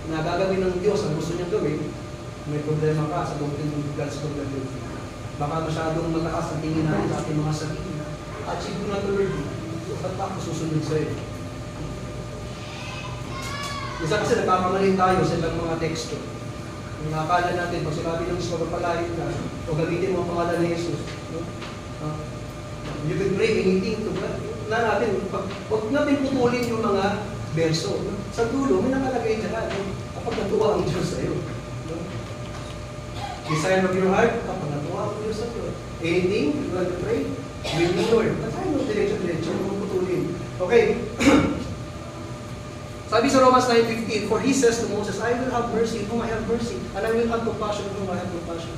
na gagawin ng Diyos ang gusto niyang gawin, may problema ka sa doctrine of God's covenant. Baka masyadong matakas ang tingin natin sa ating mga sarili. Achieve ko na to, Lord. Ba't pa ako susunod sa'yo? Isa kasi nagkakamali tayo sa ibang mga teksto. Yung nakakala natin, pag sinabi ng Diyos, magpapalayo ka, o gamitin mo ang pangalan ni Jesus. No? You can pray anything to God. Na natin, huwag natin putulin yung mga verso. No? Sa dulo, may nakalagay dyan. No? Kapag natuwa ang Diyos sa'yo. No? Desire of your heart, kapag natuwa ang Diyos sa'yo. Anything you want to pray, will the Lord. Tayo mo, diretso, huwag putulin. Okay. Sabi sa Romans 9:15, for He says to Moses, I will have mercy whom I have mercy, and I will have compassion whom I have compassion.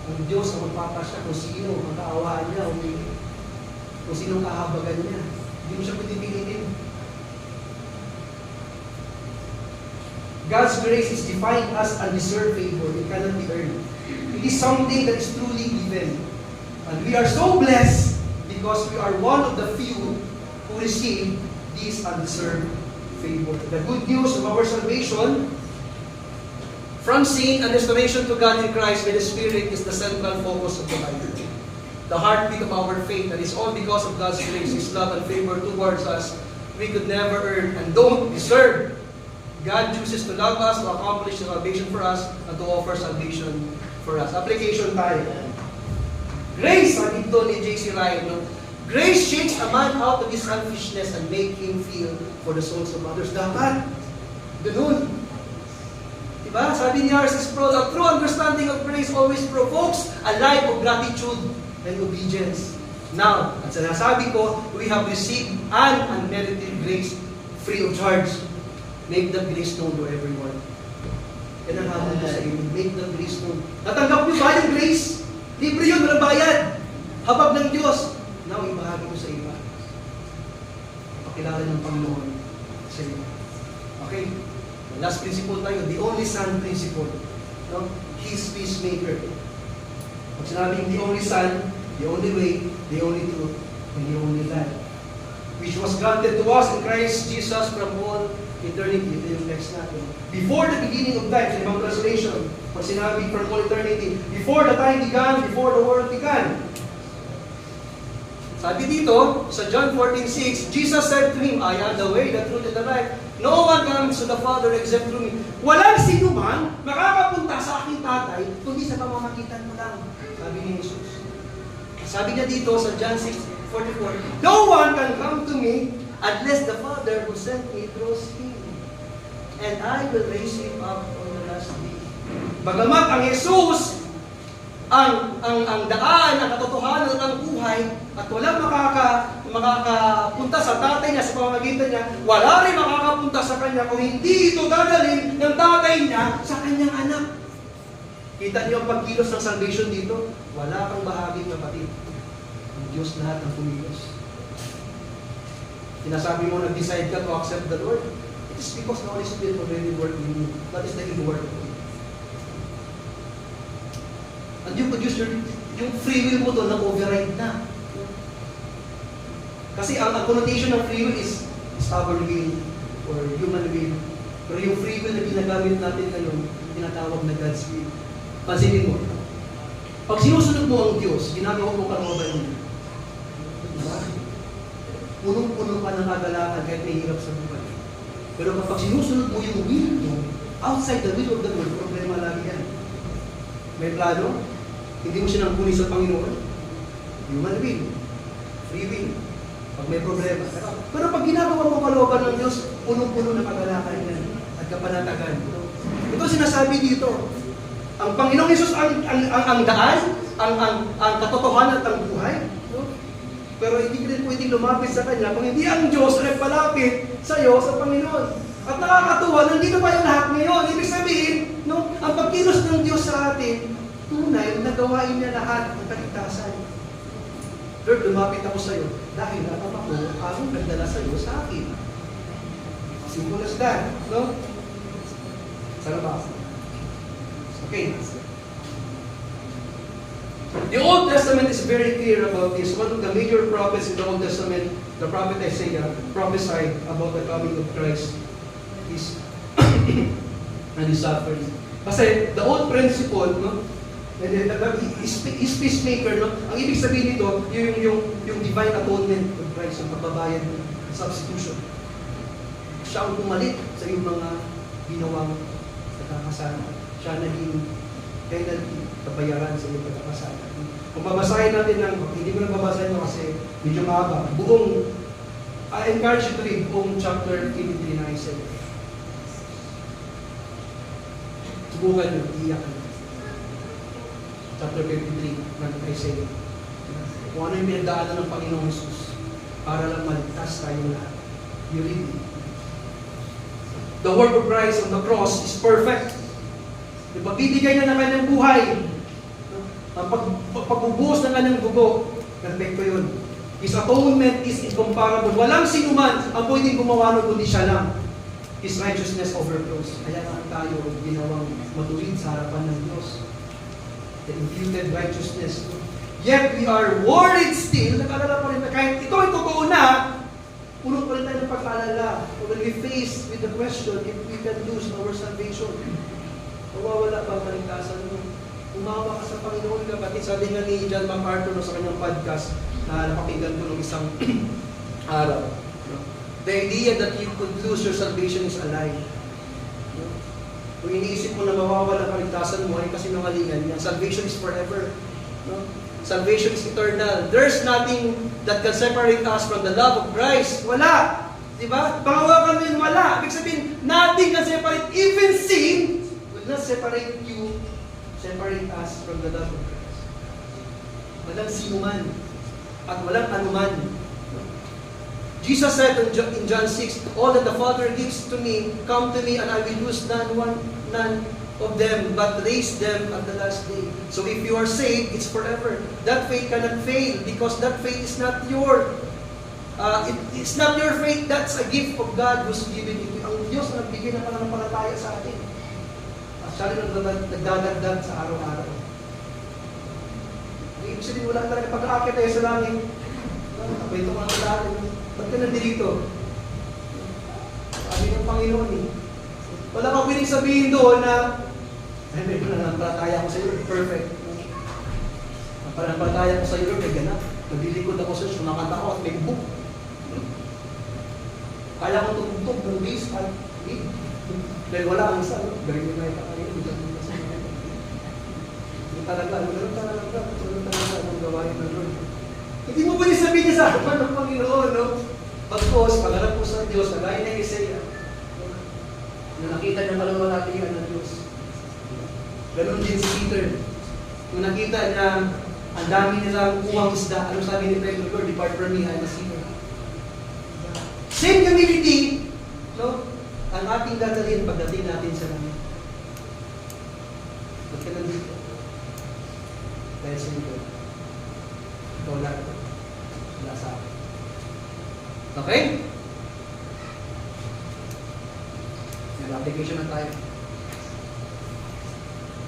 Ang Diyos ang magpapasya kung sino ang kaawaan niya, kung sino ang kahabagan niya. Hindi mo siya pwede pilitin. God's grace is defined as undeserved favor. It cannot be earned. It is something that is truly given. And we are so blessed because we are one of the few who receive this undeserved favor. The good news of our salvation from sin and restoration to God in Christ by the Spirit is the central focus of the Bible. The heartbeat of our faith, and it's all because of God's grace, His love and favor towards us. We could never earn and don't deserve. God chooses to love us, to accomplish salvation for us, and to offer salvation for us. Application tayo. Grace, sabi ito ni J.C. Ryan, no? Grace shakes a man out of his selfishness and make him feel for the souls of others. Dapat, ganun. Diba? Sabi ni R.C. Sproul, a true understanding of grace always provokes a life of gratitude and obedience. Now, at sinasabi ko, we have received an unmerited grace free of charge. Make that grace known to everyone. Yan ang hamon ko sa inyo. Make that grace known. Natanggap niyo ba yung grace? Libre yun, walang bayad. Habag ng Diyos. Now, ibahagi ko sa iba. Pakilala ng Panginoon sa iyo. Okay? Last principle tayo. The only Son principle. No? His peacemaker. Pag sinabing the only Son, the only way, the only truth, and the only life. Which was granted to us in Christ Jesus from all eternity. Ito yung text natin. Before the beginning of time, sa ibang translation, pag sinabi from all eternity, before the time began, before the world began. Sabi dito, sa John 14:6, Jesus said to him, I am the way, the truth, and the life. No one comes to the Father except through me. Walang sino man makakapunta sa aking tatay, kundi sa pamamagitan mo lang. Sabi ni Jesus. Sabi niya dito sa John 6:44, no one can come to me unless the Father who sent me draws him. And I will raise him up on the last day. Bagamat ang Jesus, ang daan, ang katotohanan, ang buhay, at walang makakapunta sa tatay niya, sa pamamagitan niya, wala rin makakapunta sa kanya kung hindi ito dadalhin ng tatay niya sa kanyang anak. Kita niyo ang pagkilos ng salvation dito? Wala kang bahagi, kapatid. Ang Diyos lahat ang kumilos. Sinasabi mo, nag-decide ka to accept the Lord. It is because the Holy Spirit already worked in you. That is the inward. And you could use yung free will mo doon, na-override na. Kasi ang connotation ng free will is stubborn will or human will. Pero yung free will na ginagamit natin ngayon, tinatawag na God's will. Pansinin mo, pag sinusunod mo ang Diyos, ginagawa mo kalooban niya. Diba? Punong-puno ka ng kagalakan kahit may hirap sa buhay. Pero kapag sinusunod mo yung will mo, outside the will of the Lord, problema lagi yan. May plano, hindi mo siya nangkuni sa Panginoon. Human will, free will. Pag may problema. Pero pag ginagawa mo kalooban ng Diyos, punong-puno ng kagalakan yan at kapanatagan. Ito sinasabi dito. Ang Panginoong Hesus ang daan, ang katotohanan at ang buhay. No? Pero hindi ka rin pwedeng lumapit sa Kanya kung hindi ang Diyos ay palapit sa iyo, sa Panginoon. At nakakatuwa, nandito pa yung lahat ngayon. Ibig sabihin, no, ang pagkilos ng Diyos sa atin, tunay, nagawain niya lahat ng kaligtasan. Lord, lumapit ako sa iyo dahil alam ako ang nagdala sa iyo sa akin. Simple as that. No? Sana ba? Okay. The Old Testament is very clear about this. One of the major prophets in the Old Testament, the prophet Isaiah, prophesied about the coming of Christ and His suffering. Kasi the old principle, no, is peacemaker, no? Ang ibig sabihin nito, yung divine atonement of Christ, yung pagbabayad ng substitution. Siya ang pumalit sa iyong mga ginawang pagkakasama. Siya naging penalty, kabayaran sa iyong pagkakasama. Kung babasahin natin ng, hindi ko na babasahin ito kasi medyo mahaba. Buong, I encourage you to read buong chapter 23 na Isaiah. Subukan nyo, iiyak nyo. Chapter 53 ng Isaiah. Kung ano yung pinagdaanan ng Panginoong Jesus para lang maligtas tayo lahat. You read it. The work of Christ on the cross is perfect. Pagbibigay na ng kanyang buhay, ang pagbubuhos ng kanyang dugo, perfecto yun. His atonement is incomparable. Walang sinuman ang pwedeng gumawa nun kundi siya lang. His righteousness overflows. Kaya nga tayo ginawang matuwid sa harapan ng Diyos. The imputed righteousness. Yet we are worried still. Nag-alala pa rin na kahit ito ay totoo na, puno pa rin tayo ng pag-alala. When we face with the question if we can lose our salvation, mawawala ba ang kaligtasan mo? Umawa ka sa Panginoon kapatid. Sabi nga ni John MacArthur sa kanyang podcast na napakinggan ko ng isang araw. The idea that you could lose your salvation is a lie. Kung iniisip mo na mawawala ang kaligtasan mo ay kasi nangalingan niya. Salvation is forever. Salvation is eternal. There's nothing that can separate us from the love of Christ. Wala. Diba? Pangawakan mo yun, wala. Ibig sabihin, nothing can separate. Even sin will not separate you, separate us from the love of Christ. Walang sinuman at walang anuman. Jesus said in John 6, all that the Father gives to me, come to me, and I will lose none of them, but raise them at the last day. So if you are saved, it's forever. That faith cannot fail, because that faith is not it's not your faith, that's a gift of God who's given it. Ang Diyos na nagbigay ng pananampalataya sa atin. At siya rin nagdadagdag sa araw-araw. Ibig sabihin, wala talaga pag-aakit tayo sa langit. Abay ito mga natin. Ba't ka nandito? Sabi ng Panginoon eh. Wala kang pwedeng sabihin doon na ay, may pananampalataya ko sa iyo. Perfect. Ang pananampalataya ko sa iyo, may ganap. Naglilikod ako sa iyo, sumakanta ko at may book. Kaya ko tumutog ng base at lead. Dahil wala ang isa. Galing na ito kayo. Hindi talaga. Ganun talaga ang gawain ng Lord. Hindi mo ba sabihin niya sa harapan ng Panginoon, no? Pagkos, pangarap ko sa Diyos, nagaya na Isaiah, na nakita niya kalawalatian ng Diyos. Ganon din si Peter. Kung nakita niya, ang dami nilang kuwang isda, ano sabi ni Pedro, Lord, depart from me, I'm a sinner. Same humility, no? Ang ating dadalhin pagdating natin sa langit. Ba't ka nandito? Dahil sa ito. Ikaw lang. Wala sa akin. Okay? Yan, application na tayo.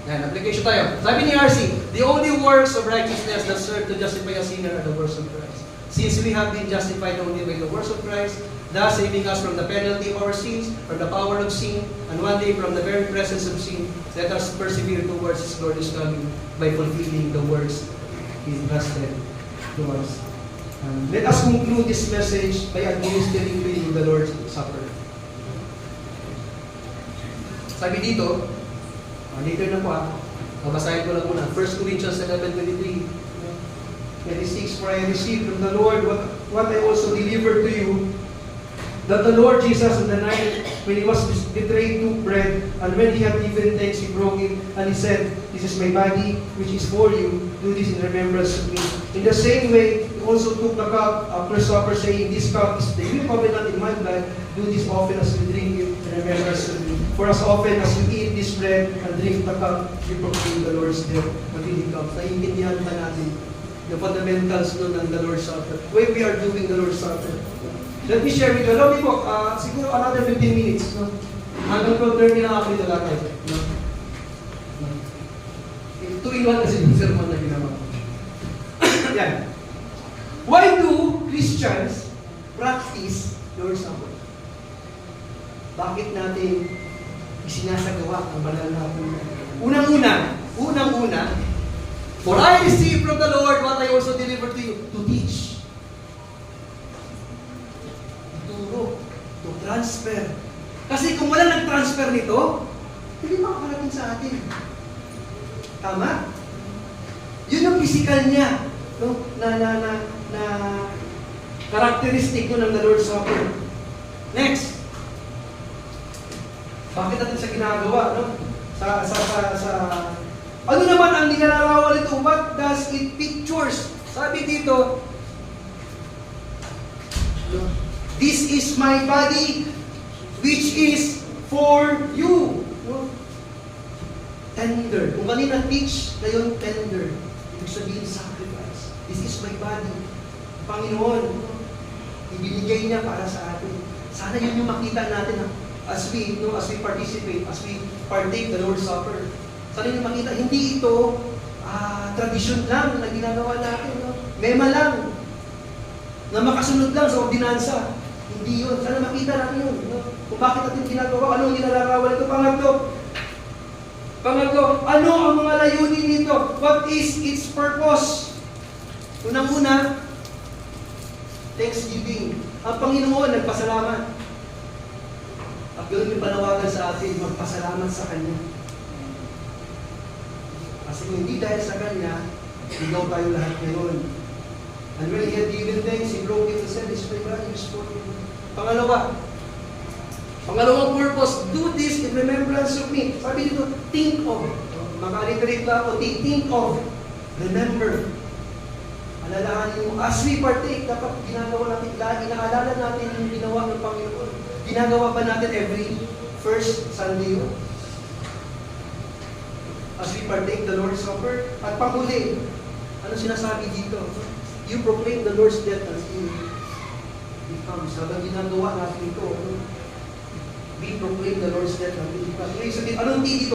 Yan, application tayo. Sabi ni RC, the only works of righteousness that serve to justify a sinner are the works of Christ. Since we have been justified only by the works of Christ, thus saving us from the penalty of our sins, from the power of sin, and one day from the very presence of sin, let us persevere towards His glorious coming by fulfilling the works He entrusted to us. Let us conclude this message by administering to you the Lord's Supper. Sabi dito, later na po babasahin ko lang muna. 1 Corinthians 11:23. 26, for I received from the Lord what I also delivered to you, that the Lord Jesus on the night when He was betrayed took bread, and when He had given thanks, He broke it, and He said, this is my body, which is for you, do this in remembrance of me. In the same way, He also took the cup after supper, saying, this cup is the new covenant in my blood, do this often as you drink it in remembrance of me. For as often as you eat this bread and drink the cup, you proclaim the Lord's death until He comes. Naiintindihan pa natin the fundamentals nun ng the Lord's Supper. When we are doing the Lord's Supper. Let me share with you. Alam niyo po, siguro another 15 minutes. No? Hanggang 12:30 na ako dito latay. No? 2-in-1 kasi yung sermon na ginawa. Yan. Why do Christians practice Lord's Supper? Bakit natin isinasagawa ang banal na hapon? Unang-una, for I received from the Lord what I also delivered to you, to teach. Ituro, to transfer. Kasi kung wala nag-transfer nito, hindi makakarating sa atin. Tama? Yun yung physical niya, no? na characteristic ng the Lord's Supper. Next. Bakit natin siya ginagawa, no? Ano naman ang nilalarawan nito? What does it pictures? Sabi dito, this is my body, which is for you. No? Tender. Kung kanina teach, ngayon tender. Ibig sabihin sacrifice. This is my body. Panginoon, ibinigay niya para sa atin. Sana yun yung makita natin as we participate, as we partake the Lord's Supper. Sana yung makita, hindi ito tradisyon lang na ginagawa natin. No? Mema lang, na makasunod lang sa ordinansa. Hindi yun. Sana makita natin yun. No? Kung bakit natin ginagawa, anong nilalarawan ito. Pangatlo, ano ang mga layunin nito? What is its purpose? Unang-una, Thanksgiving. Ang Panginoon nagpasalamat. At yun yung panawagan sa atin, magpasalamat sa Kanya. Kasi hindi dahil sa Kanya, ikaw tayo lahat ngayon. And when He had given thanks, He broke it and said, "This is my body, which is for you." Pangalawang purpose, do this in remembrance of me. Sabi dito, think of. Makaliterate lang ako, think of. Remember. Alalahanin mo, as we partake, dapat ginagawa natin, inaalala natin yung ginawa ng Panginoon. Ginagawa ba natin every first Sunday yun? As we partake the Lord's Supper. At panghuli, ano sinasabi dito? You proclaim the Lord's death until He comes. Habang ginagawa natin ito, we proclaim the Lord's death until He comes. Anong dito?